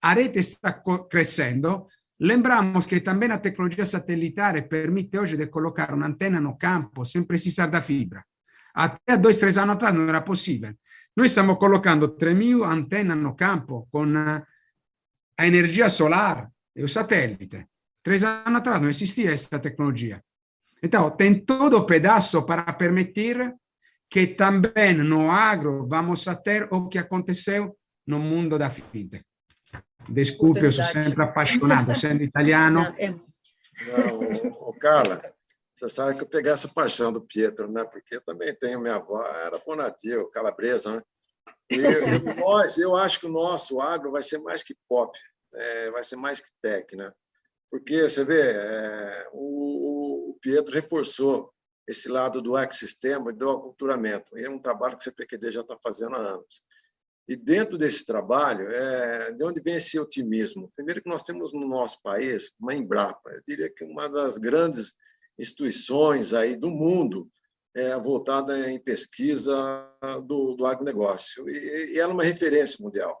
a rete está crescendo. Lembramos que também a tecnologia satelitar permite hoje de colocar uma antena no campo sem precisar da fibra. Até 2, 3 anos atrás não era possível. Noi stiamo collocando 3.000 antenne no campo con a energia solar e o satélite. 3 anos atrás não existia essa tecnologia. Então, tem todo o pedaço para permitir que também no agro vamos a ter o que aconteceu no mundo da fintech. Desculpe, eu sou sempre apaixonado, sendo italiano. Não, Carla, você sabe que eu peguei essa paixão do Pietro, né? Porque eu também tenho minha avó, era Bonadio, calabresa, né? E eu acho que o nosso agro vai ser mais que pop, vai ser mais que tech, né? Porque, você vê, o Pietro reforçou esse lado do ecossistema e do aculturamento. E é um trabalho que o CPQD já está fazendo há anos. E dentro desse trabalho, de onde vem esse otimismo? Primeiro que nós temos no nosso país uma Embrapa, eu diria que uma das grandes instituições aí do mundo voltada em pesquisa do agronegócio. E ela é uma referência mundial.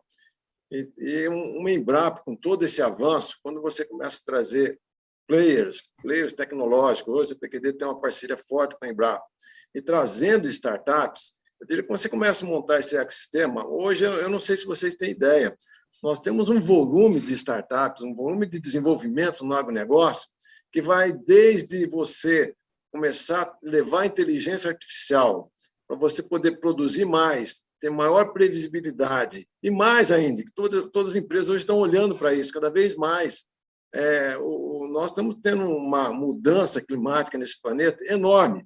E uma Embrapa, com todo esse avanço, quando você começa a trazer players tecnológicos, hoje o PQD tem uma parceria forte com a Embrapa, e trazendo startups, eu diria que quando você começa a montar esse ecossistema, hoje eu não sei se vocês têm ideia, nós temos um volume de startups, um volume de desenvolvimento no agronegócio, que vai desde você começar a levar a inteligência artificial para você poder produzir mais, ter maior previsibilidade, e mais ainda, que todas as empresas hoje estão olhando para isso cada vez mais. Nós estamos tendo uma mudança climática nesse planeta enorme.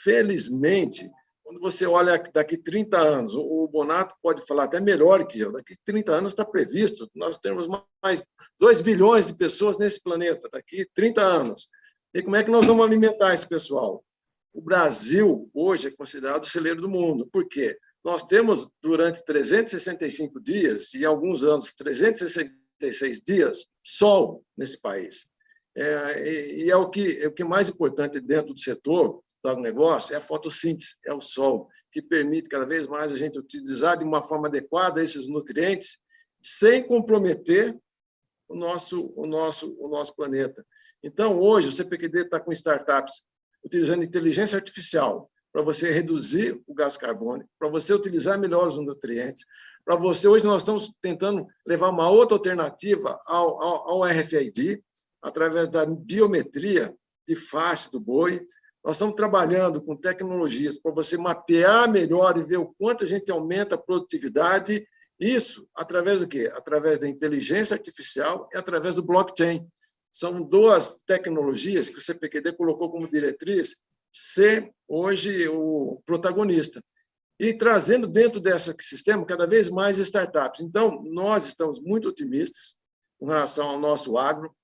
Felizmente, quando você olha daqui 30 anos, o Bonato pode falar até melhor que eu, daqui 30 anos está previsto, nós temos mais 2 bilhões de pessoas nesse planeta, daqui 30 anos. E como é que nós vamos alimentar esse pessoal? O Brasil, hoje, é considerado o celeiro do mundo. Por quê? Nós temos, durante 365 dias, e em alguns anos, 366 dias, sol nesse país. E o que é mais importante dentro do setor do agronegócio é a fotossíntese, é o sol, que permite cada vez mais a gente utilizar de uma forma adequada esses nutrientes, sem comprometer o nosso planeta. Então, hoje, o CPQD está com startups utilizando inteligência artificial para você reduzir o gás carbônico, para você utilizar melhor os nutrientes, para você... Hoje nós estamos tentando levar uma outra alternativa ao RFID, através da biometria de face do boi. Nós estamos trabalhando com tecnologias para você mapear melhor e ver o quanto a gente aumenta a produtividade. Isso através do quê? Através da inteligência artificial e através do blockchain. São duas tecnologias que o CPQD colocou como diretriz ser hoje o protagonista. E trazendo dentro desse ecossistema cada vez mais startups. Então, nós estamos muito otimistas com relação ao nosso agro.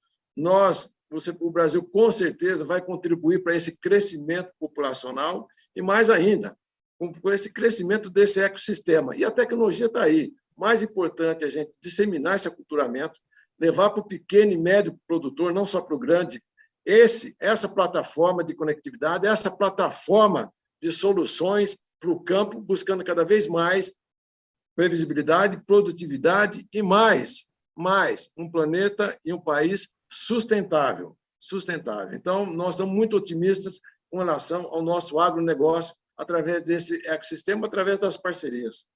O Brasil, com certeza, vai contribuir para esse crescimento populacional e, mais ainda, com esse crescimento desse ecossistema. E a tecnologia está aí. Mais importante é a gente disseminar esse aculturamento, levar para o pequeno e médio produtor, não só para o grande, essa plataforma de conectividade, essa plataforma de soluções para o campo, buscando cada vez mais previsibilidade, produtividade e mais um planeta e um país sustentável. Então, nós estamos muito otimistas com relação ao nosso agronegócio através desse ecossistema, através das parcerias.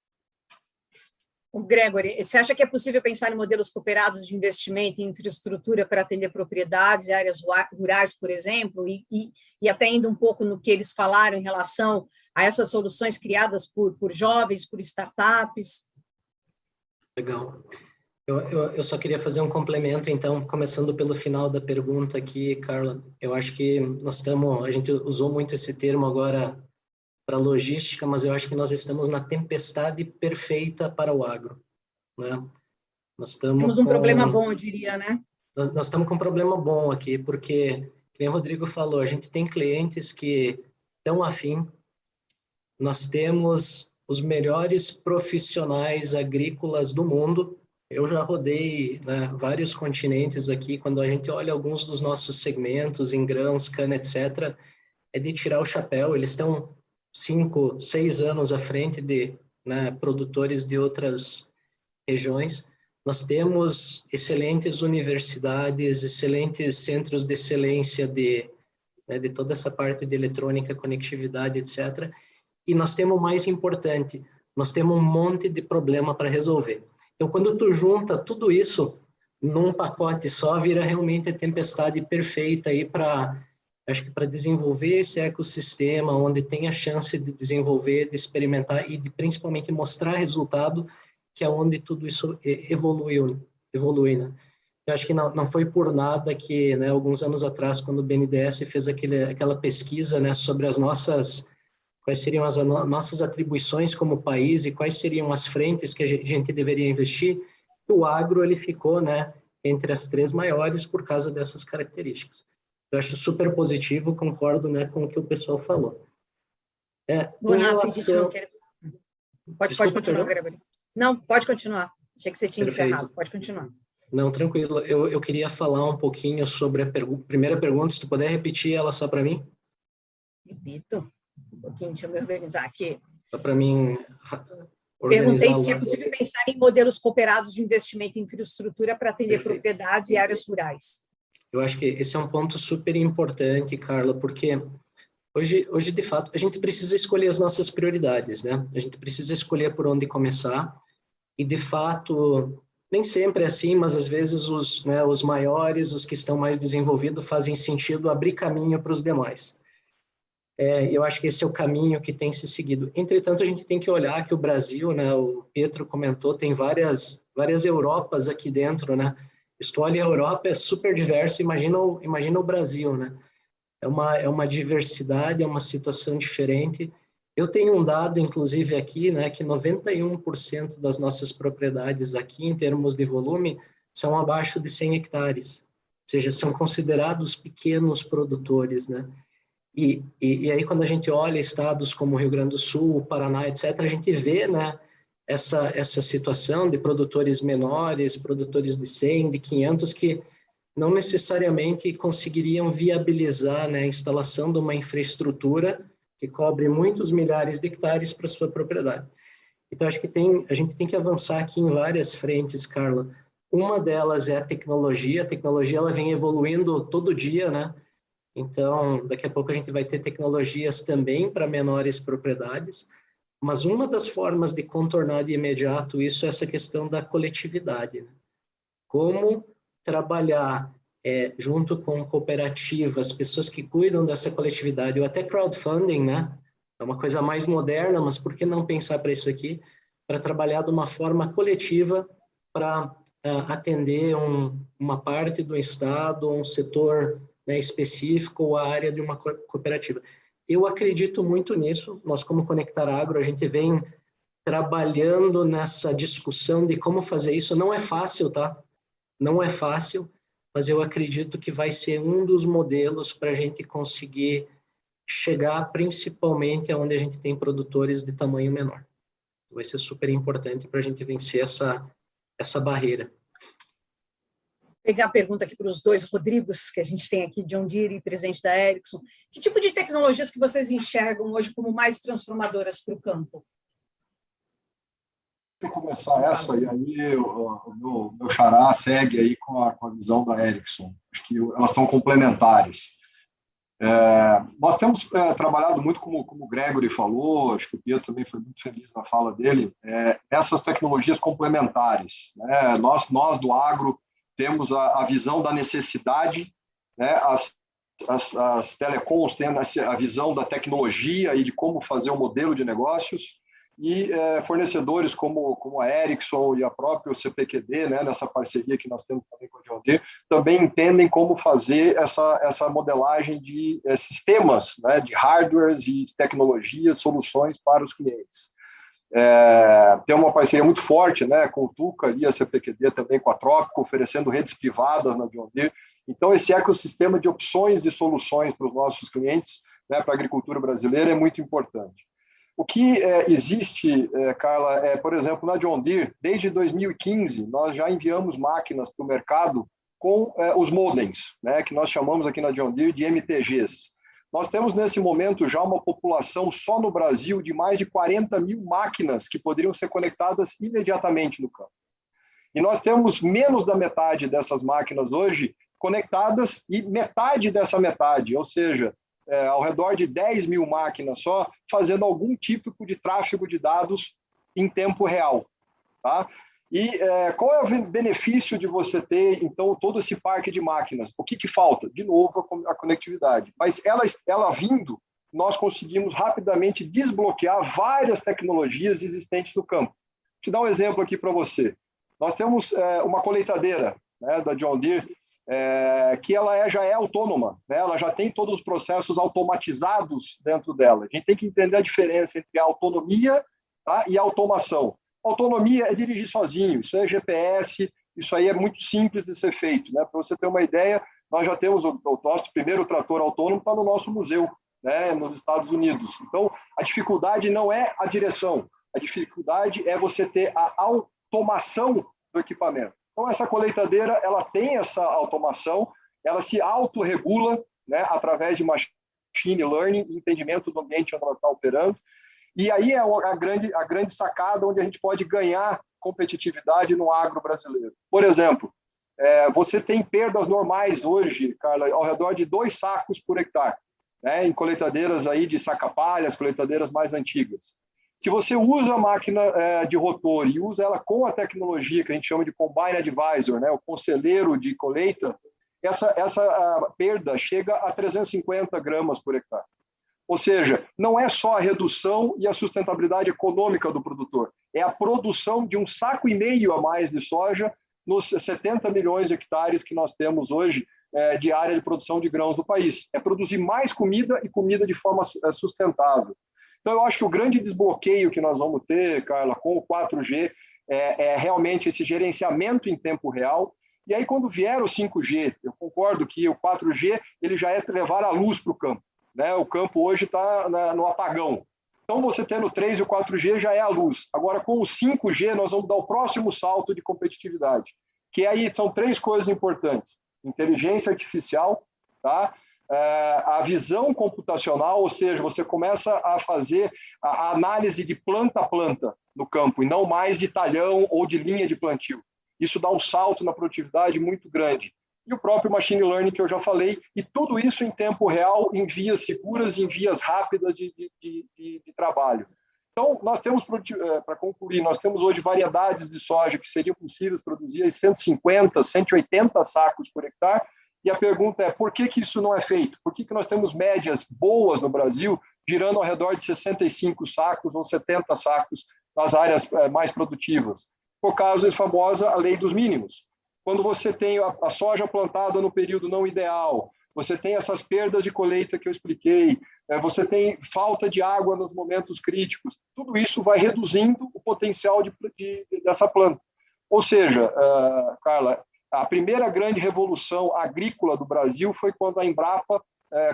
Gregory, você acha que é possível pensar em modelos cooperados de investimento em infraestrutura para atender propriedades e áreas rurais, por exemplo, e até indo um pouco no que eles falaram em relação a essas soluções criadas por jovens, por startups? Legal. Eu só queria fazer um complemento, então, começando pelo final da pergunta aqui, Carla. Eu acho que a gente usou muito esse termo agora para logística, mas eu acho que nós estamos na tempestade perfeita para o agro, né? Temos um problema bom, eu diria, né? Nós estamos com um problema bom aqui, porque, como o Rodrigo falou, a gente tem clientes que estão afim, nós temos os melhores profissionais agrícolas do mundo. Eu já rodei, né, vários continentes aqui, quando a gente olha alguns dos nossos segmentos, em grãos, cana, etc., é de tirar o chapéu. Eles estão 5, 6 anos à frente de, né, produtores de outras regiões. Nós temos excelentes universidades, excelentes centros de excelência de toda essa parte de eletrônica, conectividade, etc., e nós temos o mais importante, nós temos um monte de problema para resolver. Então, quando tu junta tudo isso num pacote só, vira realmente a tempestade perfeita aí para desenvolver esse ecossistema, onde tem a chance de desenvolver, de experimentar e de principalmente mostrar resultado, que é onde tudo isso evolui, né? Eu acho que não foi por nada que, né, alguns anos atrás, quando o BNDES fez aquela pesquisa, né, sobre quais seriam as nossas atribuições como país e quais seriam as frentes que a gente deveria investir, o agro ele ficou, né, entre as 3 maiores por causa dessas características. Eu acho super positivo, concordo, né, com o que o pessoal falou. Pode continuar, Gregory. Não, pode continuar. Achei que você tinha encerrado. Pode continuar. Não, tranquilo. Eu queria falar um pouquinho sobre a primeira pergunta, se tu puder repetir ela só para mim. Repito. Um pouquinho, deixa eu me organizar aqui. Só para mim perguntei se é possível pensar em modelos cooperados de investimento em infraestrutura para atender propriedades e áreas rurais. Eu acho que esse é um ponto super importante, Carla, porque hoje, de fato, a gente precisa escolher as nossas prioridades, né? A gente precisa escolher por onde começar e, de fato, nem sempre é assim, mas às vezes os maiores, os que estão mais desenvolvidos, fazem sentido abrir caminho para os demais. Eu acho que esse é o caminho que tem se seguido. Entretanto, a gente tem que olhar que o Brasil, né, o Pietro comentou, tem várias Europas aqui dentro, né? Escolhe a Europa, é super diverso, imagina o Brasil, né? É uma diversidade, é uma situação diferente. Eu tenho um dado, inclusive, aqui, né, que 91% das nossas propriedades aqui, em termos de volume, são abaixo de 100 hectares. Ou seja, são considerados pequenos produtores, né? E aí, quando a gente olha estados como Rio Grande do Sul, Paraná, etc., a gente vê, né, essa situação de produtores menores, produtores de 100, de 500, que não necessariamente conseguiriam viabilizar, né, a instalação de uma infraestrutura que cobre muitos milhares de hectares para sua propriedade. Então, acho que a gente tem que avançar aqui em várias frentes, Carla. Uma delas é a tecnologia ela vem evoluindo todo dia, né? Então, daqui a pouco a gente vai ter tecnologias também para menores propriedades, mas uma das formas de contornar de imediato isso é essa questão da coletividade, né? Como trabalhar junto com cooperativas, pessoas que cuidam dessa coletividade, ou até crowdfunding, né? É uma coisa mais moderna, mas por que não pensar para isso aqui? Para trabalhar de uma forma coletiva para atender uma parte do Estado, um setor, né, específico, ou a área de uma cooperativa. Eu acredito muito nisso. Nós, como Conectar Agro, a gente vem trabalhando nessa discussão de como fazer isso. Não é fácil, tá? Não é fácil, mas eu acredito que vai ser um dos modelos para a gente conseguir chegar principalmente aonde a gente tem produtores de tamanho menor. Vai ser super importante para a gente vencer essa barreira. Vou pegar a pergunta aqui para os dois Rodrigos, que a gente tem aqui, John Deere e presidente da Ericsson. Que tipo de tecnologias que vocês enxergam hoje como mais transformadoras para o campo? Vou começar essa, e aí o meu xará segue aí com a visão da Ericsson. Acho que elas são complementares. Nós temos trabalhado muito, como o Gregory falou, acho que o Pietro também foi muito feliz na fala dele, essas tecnologias complementares, né? Nós do agro temos a visão da necessidade, né? As telecoms têm a visão da tecnologia e de como fazer o modelo de negócios, e fornecedores como a Ericsson e a própria CPQD, né, nessa parceria que nós temos também com a John Deere, também entendem como fazer essa modelagem de sistemas, né, de hardwares e tecnologias, soluções para os clientes. Tem uma parceria muito forte, né, com o Tuca e a CPQD também com a Trópico, oferecendo redes privadas na John Deere. Então, esse ecossistema de opções e soluções para os nossos clientes, né, para a agricultura brasileira, é muito importante. O que existe, Carla, por exemplo, na John Deere, desde 2015, nós já enviamos máquinas para o mercado com os modems, né, que nós chamamos aqui na John Deere de MTGs. Nós temos, nesse momento, já uma população só no Brasil de mais de 40 mil máquinas que poderiam ser conectadas imediatamente no campo. E nós temos menos da metade dessas máquinas hoje conectadas, e metade dessa metade, ou seja, ao redor de 10 mil máquinas só, fazendo algum tipo de tráfego de dados em tempo real. Tá? E qual é o benefício de você ter, então, todo esse parque de máquinas? O que falta? De novo, a conectividade. Mas ela vindo, nós conseguimos rapidamente desbloquear várias tecnologias existentes no campo. Vou te dar um exemplo aqui para você. Nós temos uma colheitadeira, né, da John Deere, que ela já é autônoma, né? Ela já tem todos os processos automatizados dentro dela. A gente tem que entender a diferença entre a autonomia, tá, e a automação. Autonomia é dirigir sozinho, isso é GPS, isso aí é muito simples de ser feito, né? Para você ter uma ideia, nós já temos o nosso primeiro trator autônomo, está no nosso museu, né, nos Estados Unidos. Então, a dificuldade não é a direção, a dificuldade é você ter a automação do equipamento. Então, essa colheitadeira, ela tem essa automação, ela se autorregula, né, através de machine learning, entendimento do ambiente onde ela está operando, e aí é a grande sacada onde a gente pode ganhar competitividade no agro brasileiro. Por exemplo, você tem perdas normais hoje, Carla, ao redor de 2 sacos por hectare, né, em colheitadeiras aí de saca-palhas, colheitadeiras mais antigas. Se você usa a máquina de rotor e usa ela com a tecnologia que a gente chama de Combine Advisor, né, o conselheiro de colheita, essa perda chega a 350 gramas por hectare. Ou seja, não é só a redução e a sustentabilidade econômica do produtor, é a produção de 1,5 saco a mais de soja nos 70 milhões de hectares que nós temos hoje de área de produção de grãos do país. É produzir mais comida e comida de forma sustentável. Então, eu acho que o grande desbloqueio que nós vamos ter, Carla, com o 4G, é realmente esse gerenciamento em tempo real. E aí, quando vier o 5G, eu concordo que o 4G ele já é levar a luz para o campo, né? O campo hoje está no apagão. Então, você tendo o 3 e o 4G já é a luz. Agora, com o 5G, nós vamos dar o próximo salto de competitividade, que aí são 3 coisas importantes. Inteligência artificial, tá? A visão computacional, ou seja, você começa a fazer a análise de planta a planta no campo, e não mais de talhão ou de linha de plantio. Isso dá um salto na produtividade muito grande. E o próprio machine learning, que eu já falei, e tudo isso em tempo real, em vias seguras, em vias rápidas de trabalho. Então, nós temos, para concluir, nós temos hoje variedades de soja que seriam possíveis produzir 150, 180 sacos por hectare, e a pergunta é, por que isso não é feito? Por que nós temos médias boas no Brasil, girando ao redor de 65 sacos ou 70 sacos nas áreas mais produtivas? Por causa da famosa lei dos mínimos. Quando você tem a soja plantada no período não ideal, você tem essas perdas de colheita que eu expliquei, você tem falta de água nos momentos críticos, tudo isso vai reduzindo o potencial dessa planta. Ou seja, Carla, a primeira grande revolução agrícola do Brasil foi quando a Embrapa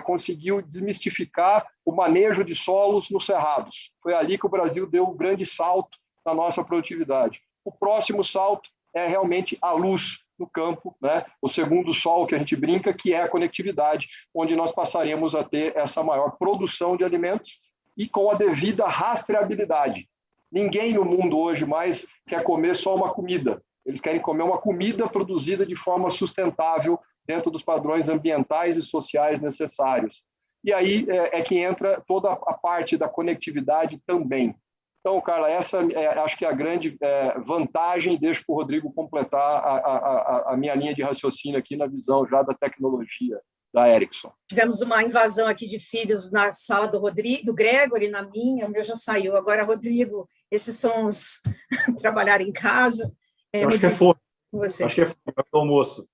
conseguiu desmistificar o manejo de solos nos cerrados. Foi ali que o Brasil deu um grande salto na nossa produtividade. O próximo salto é realmente a luz no campo, né? O segundo sol que a gente brinca, que é a conectividade, onde nós passaremos a ter essa maior produção de alimentos e com a devida rastreabilidade. Ninguém no mundo hoje mais quer comer só uma comida. Eles querem comer uma comida produzida de forma sustentável dentro dos padrões ambientais e sociais necessários. E aí é que entra toda a parte da conectividade também. Então, Carla, essa acho que é a grande vantagem. Deixo para o Rodrigo completar a minha linha de raciocínio aqui na visão já da tecnologia da Ericsson. Tivemos uma invasão aqui de filhos na sala do Rodrigo, do Gregory, na minha, o meu já saiu. Agora, Rodrigo, esses são os trabalhar em casa. Eu acho que é fome. Acho que é fome, é o almoço.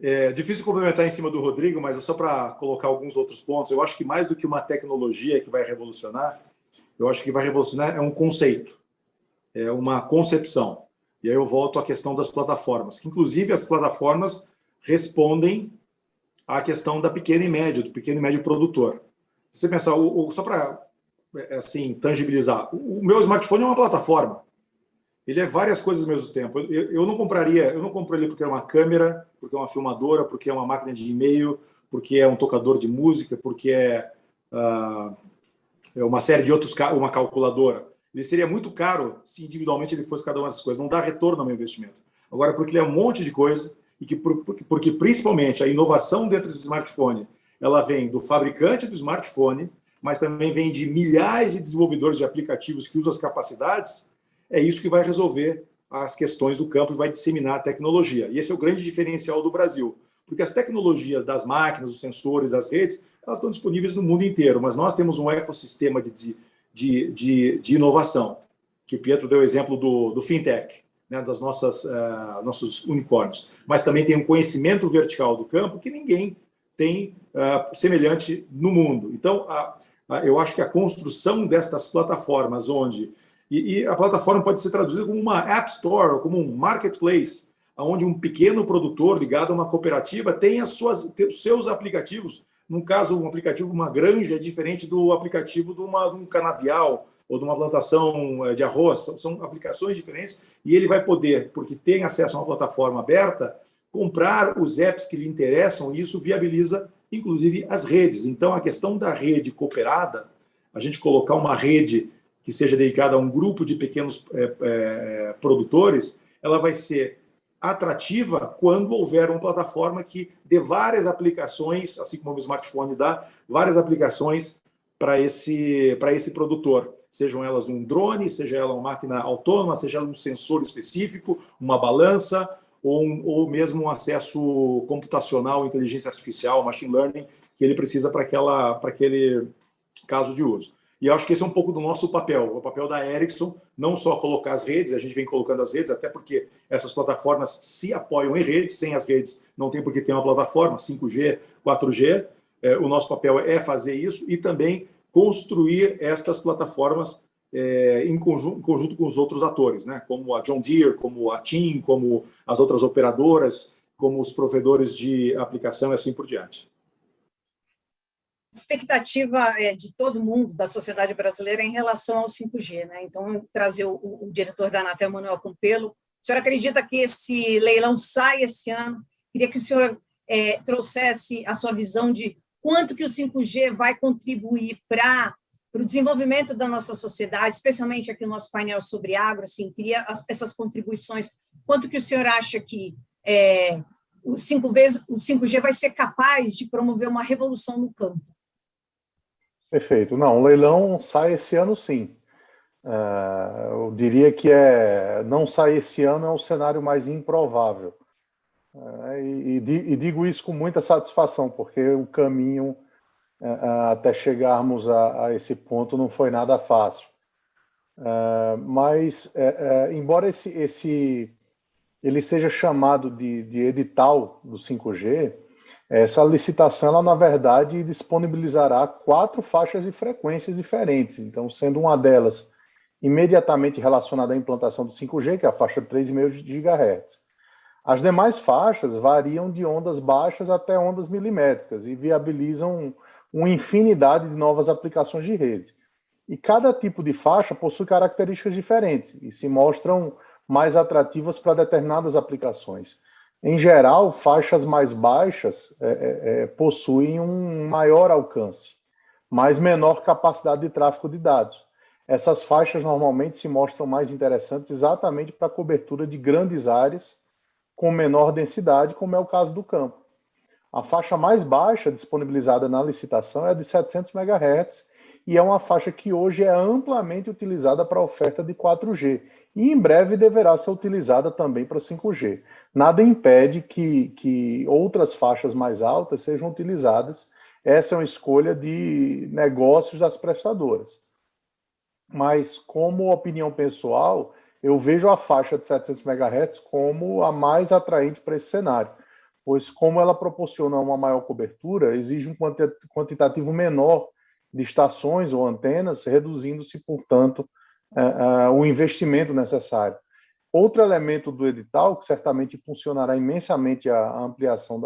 É difícil complementar em cima do Rodrigo, mas é só para colocar alguns outros pontos. Eu acho que mais do que uma tecnologia que vai revolucionar, eu acho que vai revolucionar é um conceito, é uma concepção. E aí eu volto à questão das plataformas, que inclusive as plataformas respondem à questão da pequena e média, do pequeno e médio produtor. Se você pensar, só para assim, tangibilizar, o meu smartphone é uma plataforma. Ele é várias coisas ao mesmo tempo. Eu não compro ele porque é uma câmera, porque é uma filmadora, porque é uma máquina de e-mail, porque é um tocador de música, porque é uma série de outros, uma calculadora. Ele seria muito caro se individualmente ele fosse cada uma dessas coisas. Não dá retorno ao meu investimento. Agora, porque ele é um monte de coisa e porque principalmente a inovação dentro desse smartphone, ela vem do fabricante do smartphone, mas também vem de milhares de desenvolvedores de aplicativos que usam as capacidades. É isso que vai resolver as questões do campo e vai disseminar a tecnologia. E esse é o grande diferencial do Brasil. Porque as tecnologias das máquinas, os sensores, as redes, elas estão disponíveis no mundo inteiro, mas nós temos um ecossistema de inovação, que o Pietro deu o exemplo do fintech, né, das nossos unicórnios. Mas também tem um conhecimento vertical do campo que ninguém tem semelhante no mundo. Então, eu acho que a construção destas plataformas onde... E a plataforma pode ser traduzida como uma app store, ou como um marketplace, onde um pequeno produtor ligado a uma cooperativa tem os seus aplicativos. No caso, um aplicativo de uma granja é diferente do aplicativo de um canavial ou de uma plantação de arroz. São aplicações diferentes e ele vai poder, porque tem acesso a uma plataforma aberta, comprar os apps que lhe interessam e isso viabiliza, inclusive, as redes. Então, a questão da rede cooperada, a gente colocar uma rede que seja dedicada a um grupo de pequenos produtores, ela vai ser atrativa quando houver uma plataforma que dê várias aplicações, assim como o smartphone dá, várias aplicações para esse produtor. Sejam elas um drone, seja ela uma máquina autônoma, seja ela um sensor específico, uma balança, ou mesmo um acesso computacional, inteligência artificial, machine learning, que ele precisa para aquele caso de uso. E eu acho que esse é um pouco do nosso papel, o papel da Ericsson, não só colocar as redes, a gente vem colocando as redes, até porque essas plataformas se apoiam em redes, sem as redes não tem por que ter uma plataforma, 5G, 4G, o nosso papel é fazer isso e também construir estas plataformas em conjunto com os outros atores, né? Como a John Deere, como a TIM, como as outras operadoras, como os provedores de aplicação e assim por diante. Expectativa de todo mundo, da sociedade brasileira, em relação ao 5G, né? Então, trazer o diretor da Anatel, Manuel Campelo. O senhor acredita que esse leilão sai esse ano? Queria que o senhor trouxesse a sua visão de quanto que o 5G vai contribuir para para o desenvolvimento da nossa sociedade, especialmente aqui no nosso painel sobre agro, assim, queria essas contribuições. Quanto que o senhor acha que o 5G vai ser capaz de promover uma revolução no campo? Perfeito. Não, o leilão sai esse ano, sim. Eu diria que não sair esse ano é o cenário mais improvável. E digo isso com muita satisfação, porque o caminho até chegarmos a esse ponto não foi nada fácil. Mas, embora ele seja chamado de edital do 5G, essa licitação, ela, na verdade, disponibilizará 4 faixas de frequências diferentes. Então, sendo uma delas imediatamente relacionada à implantação do 5G, que é a faixa de 3,5 GHz. As demais faixas variam de ondas baixas até ondas milimétricas e viabilizam uma infinidade de novas aplicações de rede. E cada tipo de faixa possui características diferentes e se mostram mais atrativas para determinadas aplicações. Em geral, faixas mais baixas possuem um maior alcance, mas menor capacidade de tráfego de dados. Essas faixas normalmente se mostram mais interessantes exatamente para a cobertura de grandes áreas com menor densidade, como é o caso do campo. A faixa mais baixa disponibilizada na licitação é a de 700 MHz e é uma faixa que hoje é amplamente utilizada para a oferta de 4G e em breve deverá ser utilizada também para 5G. Nada impede que outras faixas mais altas sejam utilizadas. Essa é uma escolha de negócios das prestadoras. Mas, como opinião pessoal, eu vejo a faixa de 700 MHz como a mais atraente para esse cenário, pois como ela proporciona uma maior cobertura, exige um quantitativo menor de estações ou antenas, reduzindo-se, portanto, o investimento necessário. Outro elemento do edital, que certamente funcionará imensamente a ampliação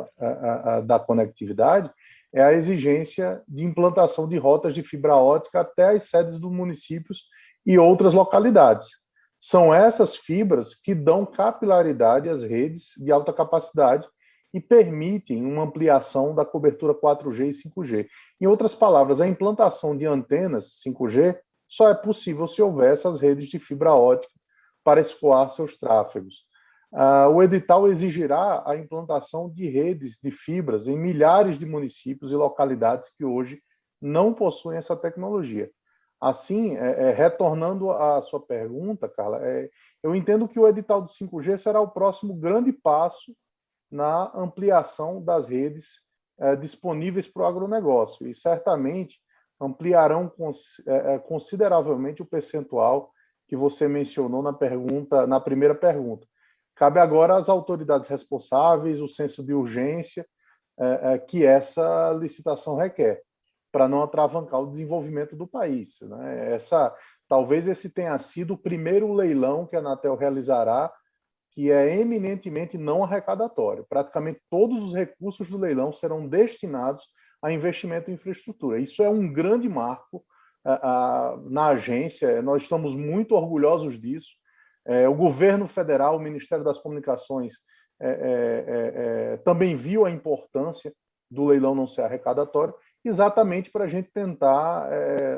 da conectividade, é a exigência de implantação de rotas de fibra ótica até as sedes dos municípios e outras localidades. São essas fibras que dão capilaridade às redes de alta capacidade e permitem uma ampliação da cobertura 4G e 5G. Em outras palavras, a implantação de antenas 5G só é possível se houver essas redes de fibra ótica para escoar seus tráfegos. O edital exigirá a implantação de redes de fibras em milhares de municípios e localidades que hoje não possuem essa tecnologia. Assim, retornando à sua pergunta, Carla, eu entendo que o edital do 5G será o próximo grande passo na ampliação das redes disponíveis para o agronegócio e certamente ampliarão consideravelmente o percentual que você mencionou na primeira pergunta. Cabe agora às autoridades responsáveis o senso de urgência que essa licitação requer, para não atravancar o desenvolvimento do país, né? Talvez esse tenha sido o primeiro leilão que a Anatel realizará, que é eminentemente não arrecadatório. Praticamente todos os recursos do leilão serão destinados a investimento em infraestrutura. Isso é um grande marco na agência, nós estamos muito orgulhosos disso. O governo federal, o Ministério das Comunicações, também viu a importância do leilão não ser arrecadatório, exatamente para a gente tentar,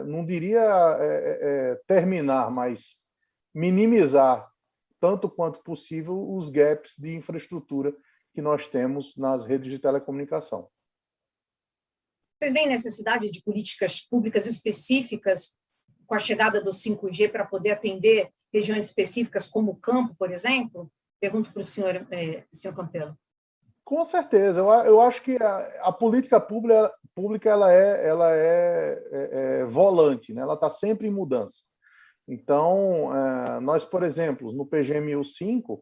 não diria terminar, mas minimizar tanto quanto possível os gaps de infraestrutura que nós temos nas redes de telecomunicação. Vocês veem necessidade de políticas públicas específicas com a chegada do 5G para poder atender regiões específicas como o campo, por exemplo? Pergunto para o senhor Campelo. Com certeza. Eu acho que a política pública ela é volante, né? Ela está sempre em mudança. Então, nós, por exemplo, no PGMU5,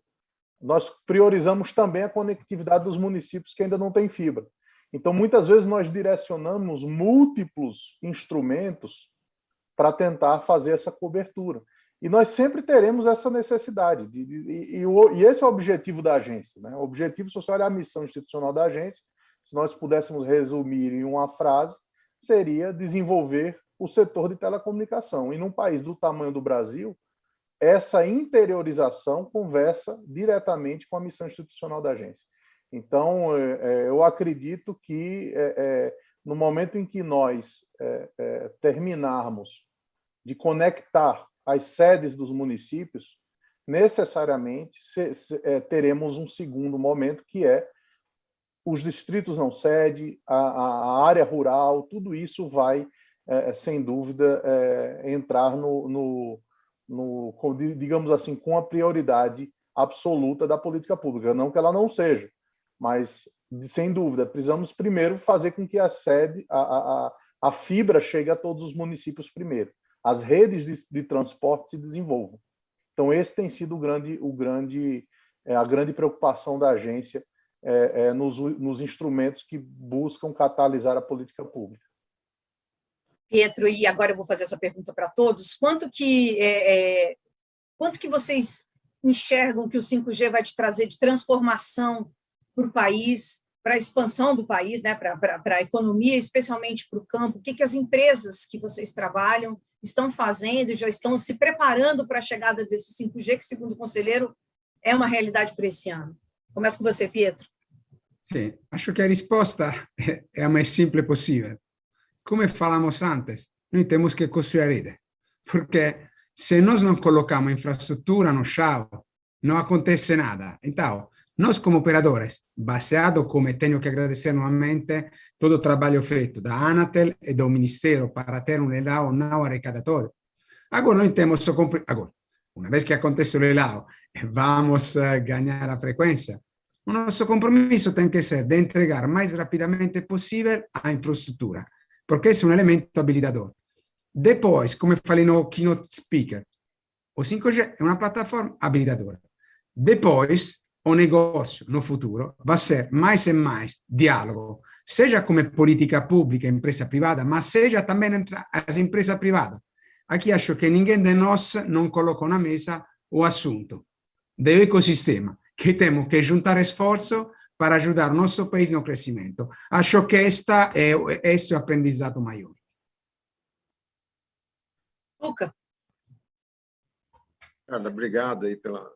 nós priorizamos também a conectividade dos municípios que ainda não têm fibra. Então, muitas vezes nós direcionamos múltiplos instrumentos para tentar fazer essa cobertura. E nós sempre teremos essa necessidade. E esse é o objetivo da agência, né? O objetivo, se você olhar a missão institucional da agência, se nós pudéssemos resumir em uma frase, seria desenvolver o setor de telecomunicação. E num país do tamanho do Brasil, essa interiorização conversa diretamente com a missão institucional da agência. Então, eu acredito que no momento em que nós terminarmos de conectar as sedes dos municípios, necessariamente teremos um segundo momento, que é os distritos não sede, a área rural, tudo isso vai, sem dúvida, entrar digamos assim, com a prioridade absoluta da política pública. Não que ela não seja, mas, sem dúvida, precisamos primeiro fazer com que a fibra chegue a todos os municípios primeiro, as redes de transporte se desenvolvam. Então, esse tem sido a grande preocupação da agência nos instrumentos que buscam catalisar a política pública. Pietro, e agora eu vou fazer essa pergunta para todos, quanto que vocês enxergam que o 5G vai te trazer de transformação para o país, para a expansão do país, né, para a economia, especialmente para o campo? O que as empresas que vocês trabalham estão fazendo e já estão se preparando para a chegada desse 5G, que, segundo o conselheiro, é uma realidade para esse ano? Começo com você, Pietro. Sim, acho que a risposta é a mais simples possível. Como falamos antes, nós temos que construir a rede, porque se nós não colocamos infraestrutura no chão, não acontece nada. Então, nós como operadores, baseado, como tenho que agradecer novamente, todo o trabalho feito da Anatel e do Ministério para ter um leilão não arrecadatório. Agora, nós temos agora, uma vez que acontece o leilão, vamos ganhar a frequência, o nosso compromisso tem que ser de entregar o mais rapidamente possível a infraestrutura, porque esse é um elemento habilitador. Depois, como eu falei no keynote speaker, o 5G é uma plataforma habilitadora. Depois, o negócio no futuro vai ser mais e mais diálogo, seja como política pública e empresa privada, mas seja também entre as empresas privadas. Aqui acho que ninguém de nós não colocou na mesa o assunto do ecossistema, que temos que juntar esforço para ajudar o nosso país no crescimento. Acho que este é o aprendizado maior. Luca. Carla, obrigado aí pela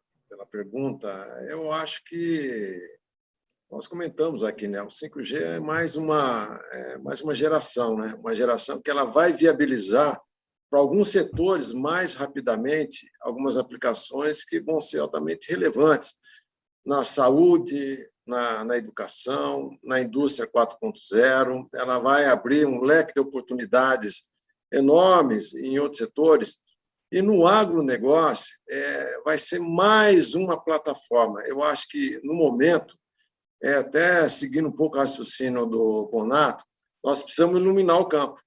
pergunta. Eu acho que nós comentamos aqui, né? O 5G é mais uma geração, né? Uma geração que ela vai viabilizar para alguns setores mais rapidamente algumas aplicações que vão ser altamente relevantes na saúde, na educação, na indústria 4.0. Ela vai abrir um leque de oportunidades enormes em outros setores. E no agronegócio, vai ser mais uma plataforma. Eu acho que, no momento, até seguindo um pouco o raciocínio do Bonato, nós precisamos iluminar o campo.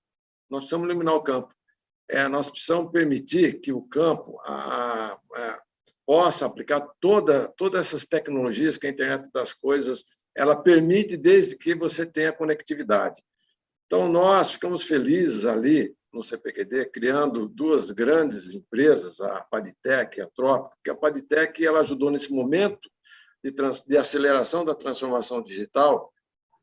Nós precisamos permitir que o campo possa aplicar todas essas tecnologias que a internet das coisas ela permite, desde que você tenha conectividade. Então, nós ficamos felizes ali no CPQD, criando duas grandes empresas, a Paditec e a Trópico, que a Paditec ela ajudou nesse momento de aceleração da transformação digital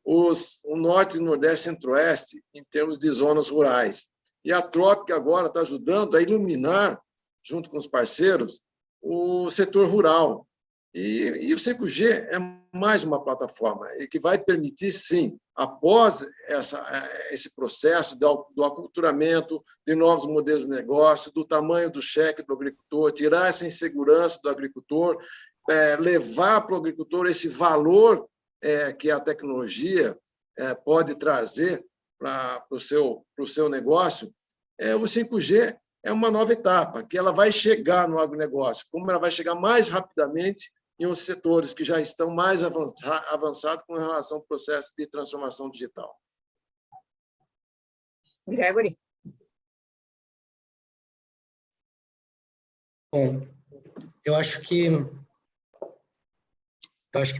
o Norte, Nordeste e Centro-Oeste em termos de zonas rurais. E a Trópico agora está ajudando a iluminar, junto com os parceiros, o setor rural. E o 5G é mais uma plataforma que vai permitir, sim, após esse processo do aculturamento, de novos modelos de negócio, do tamanho do cheque do agricultor, tirar essa insegurança do agricultor, levar para o agricultor esse valor que a tecnologia pode trazer para o seu negócio. O 5G é uma nova etapa, que ela vai chegar no agronegócio, como ela vai chegar mais rapidamente em uns setores que já estão mais avançados com relação ao processo de transformação digital. Gregory. Bom, eu acho que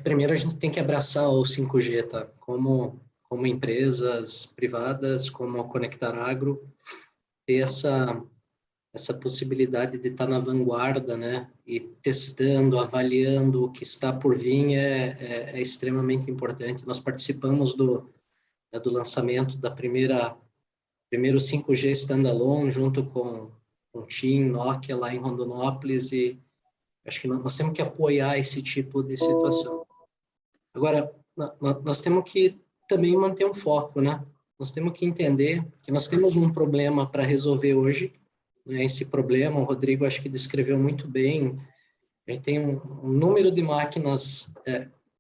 primeiro a gente tem que abraçar o 5G, tá? Como empresas privadas, como a Conectar Agro, ter essa possibilidade de estar na vanguarda, né? E testando, avaliando o que está por vir é extremamente importante. Nós participamos do lançamento da primeiro 5G standalone, junto com TIM, Nokia, lá em Rondonópolis, e acho que nós temos que apoiar esse tipo de situação. Agora, nós temos que também manter um foco, né? nós temos que entender que nós temos um problema para resolver hoje, né? Esse problema, o Rodrigo acho que descreveu muito bem. A gente tem um número de máquinas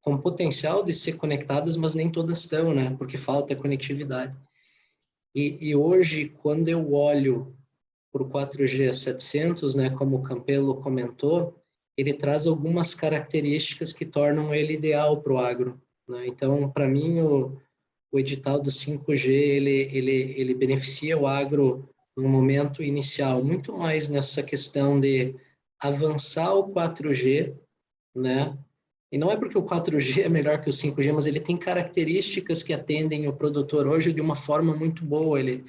com potencial de ser conectadas, mas nem todas estão, né? Porque falta conectividade. E hoje, quando eu olho para o 4G 700, né, como o Campelo comentou, ele traz algumas características que tornam ele ideal para o agro, né? Então, para mim, o edital do 5G, ele beneficia o agro no momento inicial, muito mais nessa questão de avançar o 4G, né? E não é porque o 4G é melhor que o 5G, mas ele tem características que atendem o produtor hoje de uma forma muito boa. Ele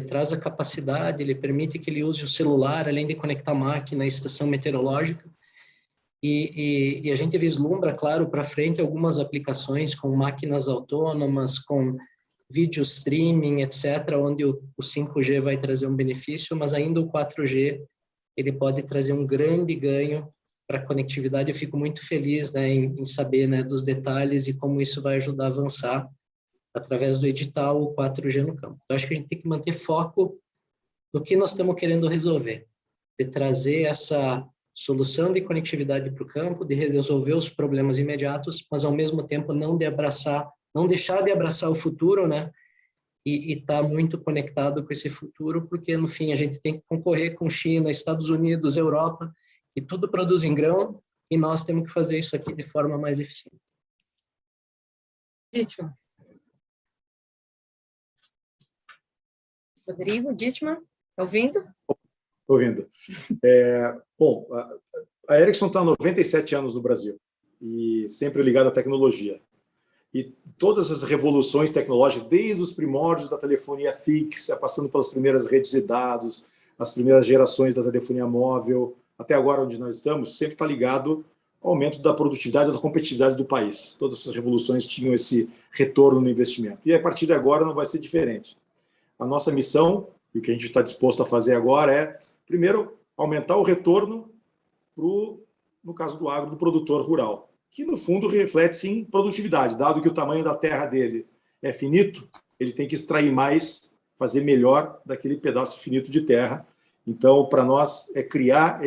traz a capacidade, ele permite que ele use o celular, além de conectar a máquina à estação meteorológica. E a gente vislumbra, claro, para frente algumas aplicações com máquinas autônomas, com vídeo streaming, etc., onde o 5G vai trazer um benefício, mas ainda o 4G ele pode trazer um grande ganho para a conectividade. Eu fico muito feliz, né, em saber, né, dos detalhes e como isso vai ajudar a avançar através do edital o 4G no campo. Eu acho que a gente tem que manter foco no que nós estamos querendo resolver, de trazer essa solução de conectividade para o campo, de resolver os problemas imediatos, mas ao mesmo tempo não deixar de abraçar o futuro, né? E estar muito conectado com esse futuro, porque no fim a gente tem que concorrer com China, Estados Unidos, Europa, e tudo produz em grão, e nós temos que fazer isso aqui de forma mais eficiente. Dittmar. Rodrigo, Dittmar, está ouvindo? Ouvindo. Bom, a Ericsson está há 97 anos no Brasil e sempre ligada à tecnologia. E todas as revoluções tecnológicas, desde os primórdios da telefonia fixa, passando pelas primeiras redes de dados, as primeiras gerações da telefonia móvel, até agora onde nós estamos, sempre está ligado ao aumento da produtividade e da competitividade do país. Todas essas revoluções tinham esse retorno no investimento. E a partir de agora não vai ser diferente. A nossa missão, e o que a gente está disposto a fazer agora é, primeiro, aumentar o retorno no caso do agro, do produtor rural, que no fundo reflete-se em produtividade. Dado que o tamanho da terra dele é finito, ele tem que extrair mais, fazer melhor daquele pedaço finito de terra. Então, para nós, é criar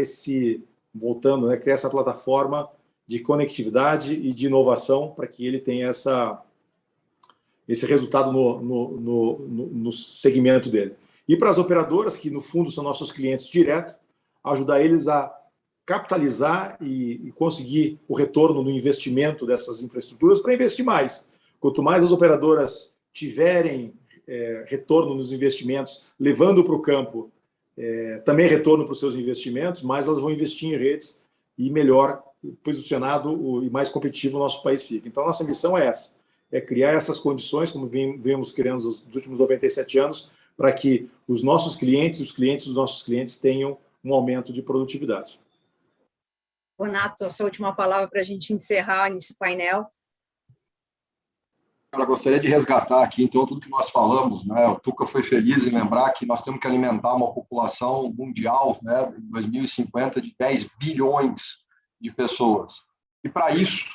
voltando, criar essa plataforma de conectividade e de inovação para que ele tenha esse resultado no segmento dele. E para as operadoras, que no fundo são nossos clientes diretos, ajudar eles a capitalizar e conseguir o retorno no investimento dessas infraestruturas para investir mais. Quanto mais as operadoras tiverem retorno nos investimentos, levando para o campo também retorno para os seus investimentos, mais elas vão investir em redes e melhor posicionado e mais competitivo o nosso país fica. Então, a nossa missão é essa, é criar essas condições, como vemos criando nos últimos 97 anos, para que os nossos clientes e os clientes dos nossos clientes tenham um aumento de produtividade. Renato, a sua última palavra para a gente encerrar nesse painel. Eu gostaria de resgatar aqui, então, tudo que nós falamos, né? O Tuca foi feliz em lembrar que nós temos que alimentar uma população mundial, né, em 2050, de 10 bilhões de pessoas. E, para isso,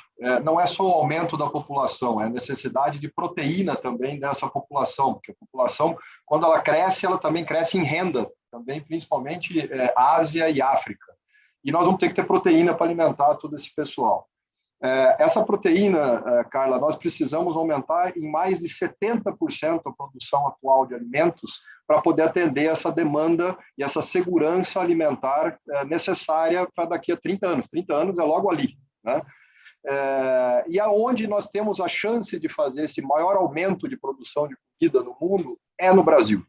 não é só o aumento da população, é a necessidade de proteína também dessa população, porque a população, quando ela cresce, ela também cresce em renda, também, principalmente Ásia e África. E nós vamos ter que ter proteína para alimentar todo esse pessoal. Essa proteína, Carla, nós precisamos aumentar em mais de 70% a produção atual de alimentos para poder atender essa demanda e essa segurança alimentar necessária para daqui a 30 anos. 30 anos é logo ali, né? E aonde nós temos a chance de fazer esse maior aumento de produção de comida no mundo é no Brasil.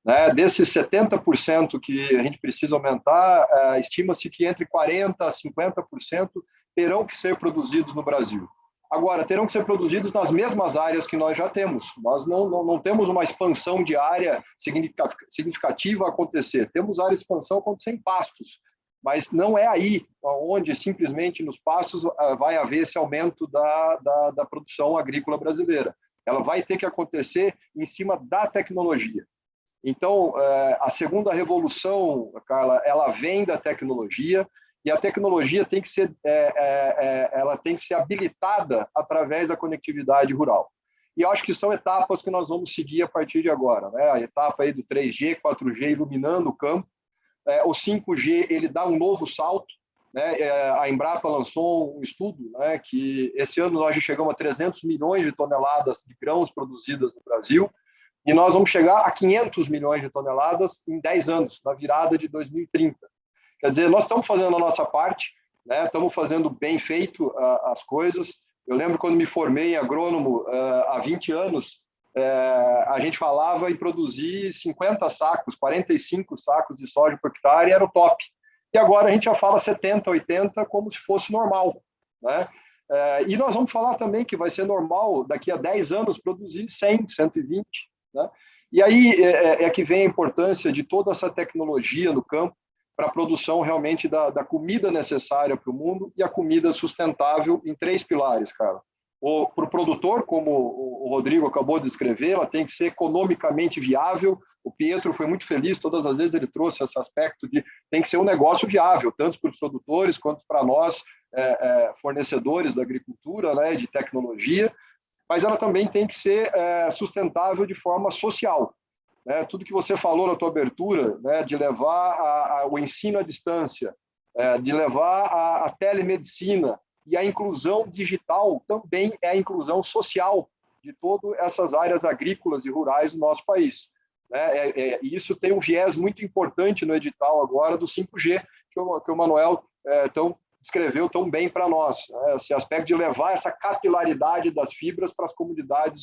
Né? Desses 70% que a gente precisa aumentar, estima-se que entre 40% a 50% terão que ser produzidos no Brasil. Agora, terão que ser produzidos nas mesmas áreas que nós já temos. Nós não temos uma expansão de área significativa a acontecer. Temos área de expansão acontecer em pastos, mas não é aí onde simplesmente nos pastos vai haver esse aumento da produção agrícola brasileira. Ela vai ter que acontecer em cima da tecnologia. Então, a segunda revolução, Carla, ela vem da tecnologia, e a tecnologia tem que ser, ela tem que ser habilitada através da conectividade rural. E eu acho que são etapas que nós vamos seguir a partir de agora, né? A etapa aí do 3G, 4G iluminando o campo, o 5G ele dá um novo salto, né? A Embrapa lançou um estudo, né, que esse ano nós já chegamos a 300 milhões de toneladas de grãos produzidas no Brasil, e nós vamos chegar a 500 milhões de toneladas em 10 anos, na virada de 2030. Quer dizer, nós estamos fazendo a nossa parte, né? Estamos fazendo bem feito as coisas. Eu lembro quando me formei em agrônomo há 20 anos, a gente falava em produzir 50 sacos, 45 sacos de soja por hectare, era o top. E agora a gente já fala 70, 80 como se fosse normal, né? E nós vamos falar também que vai ser normal daqui a 10 anos produzir 100, 120, né? E aí que vem a importância de toda essa tecnologia no campo para a produção realmente da comida necessária para o mundo e a comida sustentável em 3 pilares, cara. Para o produtor, como o Rodrigo acabou de descrever, ela tem que ser economicamente viável. O Pietro foi muito feliz, todas as vezes ele trouxe esse aspecto de tem que ser um negócio viável, tanto para os produtores quanto para nós, fornecedores da agricultura, né, de tecnologia, mas ela também tem que ser sustentável de forma social. Né? Tudo que você falou na tua abertura, né, de levar o ensino à distância, de levar a telemedicina, e a inclusão digital também é a inclusão social de todas essas áreas agrícolas e rurais do nosso país. E isso tem um viés muito importante no edital agora do 5G, que o Manuel descreveu tão bem para nós, né? Esse aspecto de levar essa capilaridade das fibras para as comunidades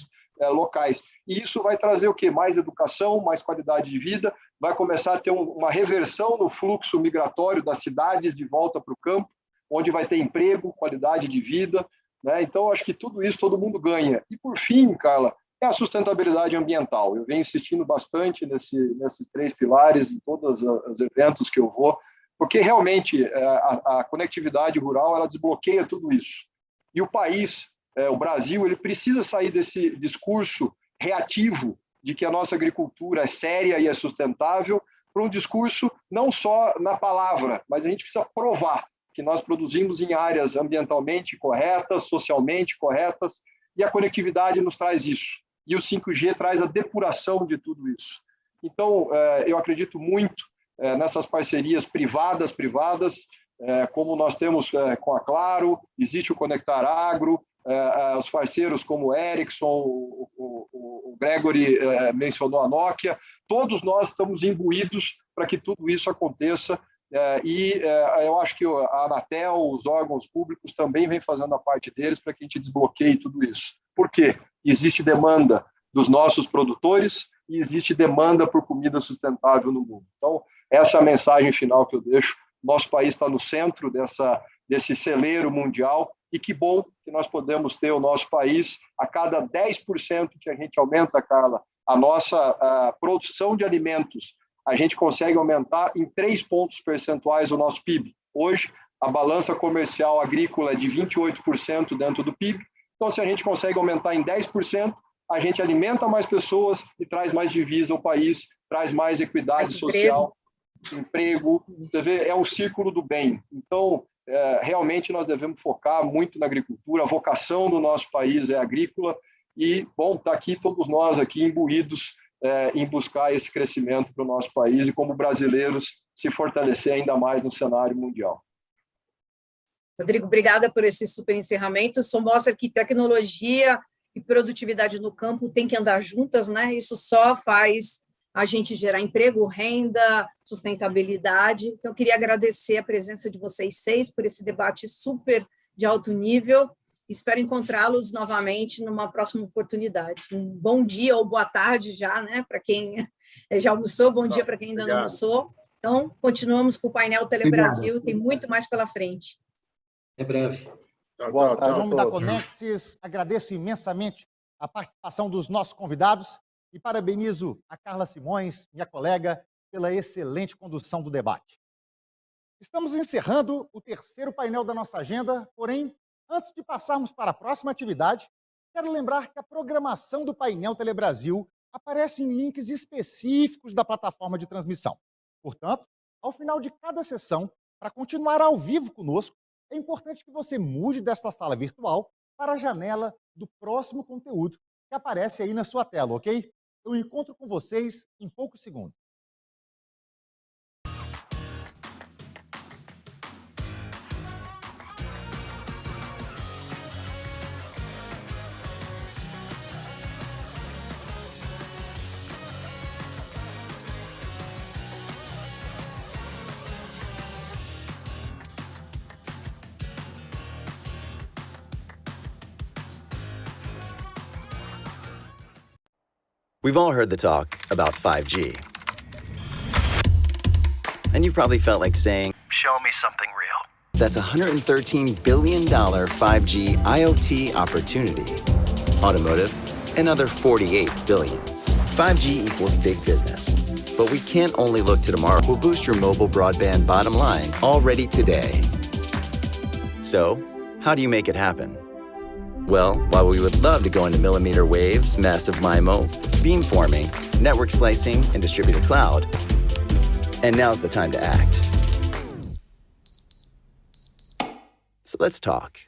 locais. E isso vai trazer o quê? Mais educação, mais qualidade de vida, vai começar a ter uma reversão no fluxo migratório das cidades de volta para o campo, onde vai ter emprego, qualidade de vida, né? Então, acho que tudo isso todo mundo ganha. E, por fim, Carla, é a sustentabilidade ambiental. Eu venho insistindo bastante nesses 3 pilares, em todos os eventos que eu vou, porque realmente a conectividade rural ela desbloqueia tudo isso. E o país, o Brasil, ele precisa sair desse discurso reativo de que a nossa agricultura é séria e é sustentável, para um discurso não só na palavra, mas a gente precisa provar que nós produzimos em áreas ambientalmente corretas, socialmente corretas, e a conectividade nos traz isso. E o 5G traz a depuração de tudo isso. Então, eu acredito muito nessas parcerias privadas, como nós temos com a Claro, existe o Conectar Agro, os parceiros como o Ericsson, o Gregory mencionou a Nokia, todos nós estamos imbuídos para que tudo isso aconteça. Eu acho que a Anatel, os órgãos públicos também vêm fazendo a parte deles para que a gente desbloqueie tudo isso. Por quê? Existe demanda dos nossos produtores e existe demanda por comida sustentável no mundo. Então, essa é a mensagem final que eu deixo. Nosso país está no centro desse celeiro mundial e que bom que nós podemos ter o nosso país, a cada 10% que a gente aumenta, Carla, a nossa produção de alimentos, a gente consegue aumentar em 3 pontos percentuais o nosso PIB. Hoje, a balança comercial agrícola é de 28% dentro do PIB. Então, se a gente consegue aumentar em 10%, a gente alimenta mais pessoas e traz mais divisa ao país, traz mais equidade social, emprego. Você vê, é um círculo do bem. Então, realmente, nós devemos focar muito na agricultura. A vocação do nosso país é agrícola e, bom, está aqui todos nós aqui imbuídos em buscar esse crescimento para o nosso país e, como brasileiros, se fortalecer ainda mais no cenário mundial. Rodrigo, obrigada por esse super encerramento. Só mostra que tecnologia e produtividade no campo tem que andar juntas, né? Isso só faz a gente gerar emprego, renda, sustentabilidade. Então, queria agradecer a presença de vocês 6 por esse debate super de alto nível. Espero encontrá-los novamente numa próxima oportunidade. Um bom dia ou boa tarde já, né? Para quem já almoçou, bom dia para quem ainda não almoçou. Então, continuamos com o painel Telebrasil, tem muito mais pela frente. É breve. Tchau. Em nome da Conexis, agradeço imensamente a participação dos nossos convidados e parabenizo a Carla Simões, minha colega, pela excelente condução do debate. Estamos encerrando o 3º painel da nossa agenda, porém, antes de passarmos para a próxima atividade, quero lembrar que a programação do painel Telebrasil aparece em links específicos da plataforma de transmissão. Portanto, ao final de cada sessão, para continuar ao vivo conosco, é importante que você mude desta sala virtual para a janela do próximo conteúdo que aparece aí na sua tela, ok? Eu encontro com vocês em poucos segundos. We've all heard the talk about 5G. And you've probably felt like saying, "Show me something real." That's a $113 billion 5G IoT opportunity. Automotive, another $48 billion. 5G equals big business. But we can't only look to tomorrow. We'll boost your mobile broadband bottom line already today. So, how do you make it happen? Well, while we would love to go into millimeter waves, massive MIMO, beamforming, network slicing, and distributed cloud, and now's the time to act. So let's talk.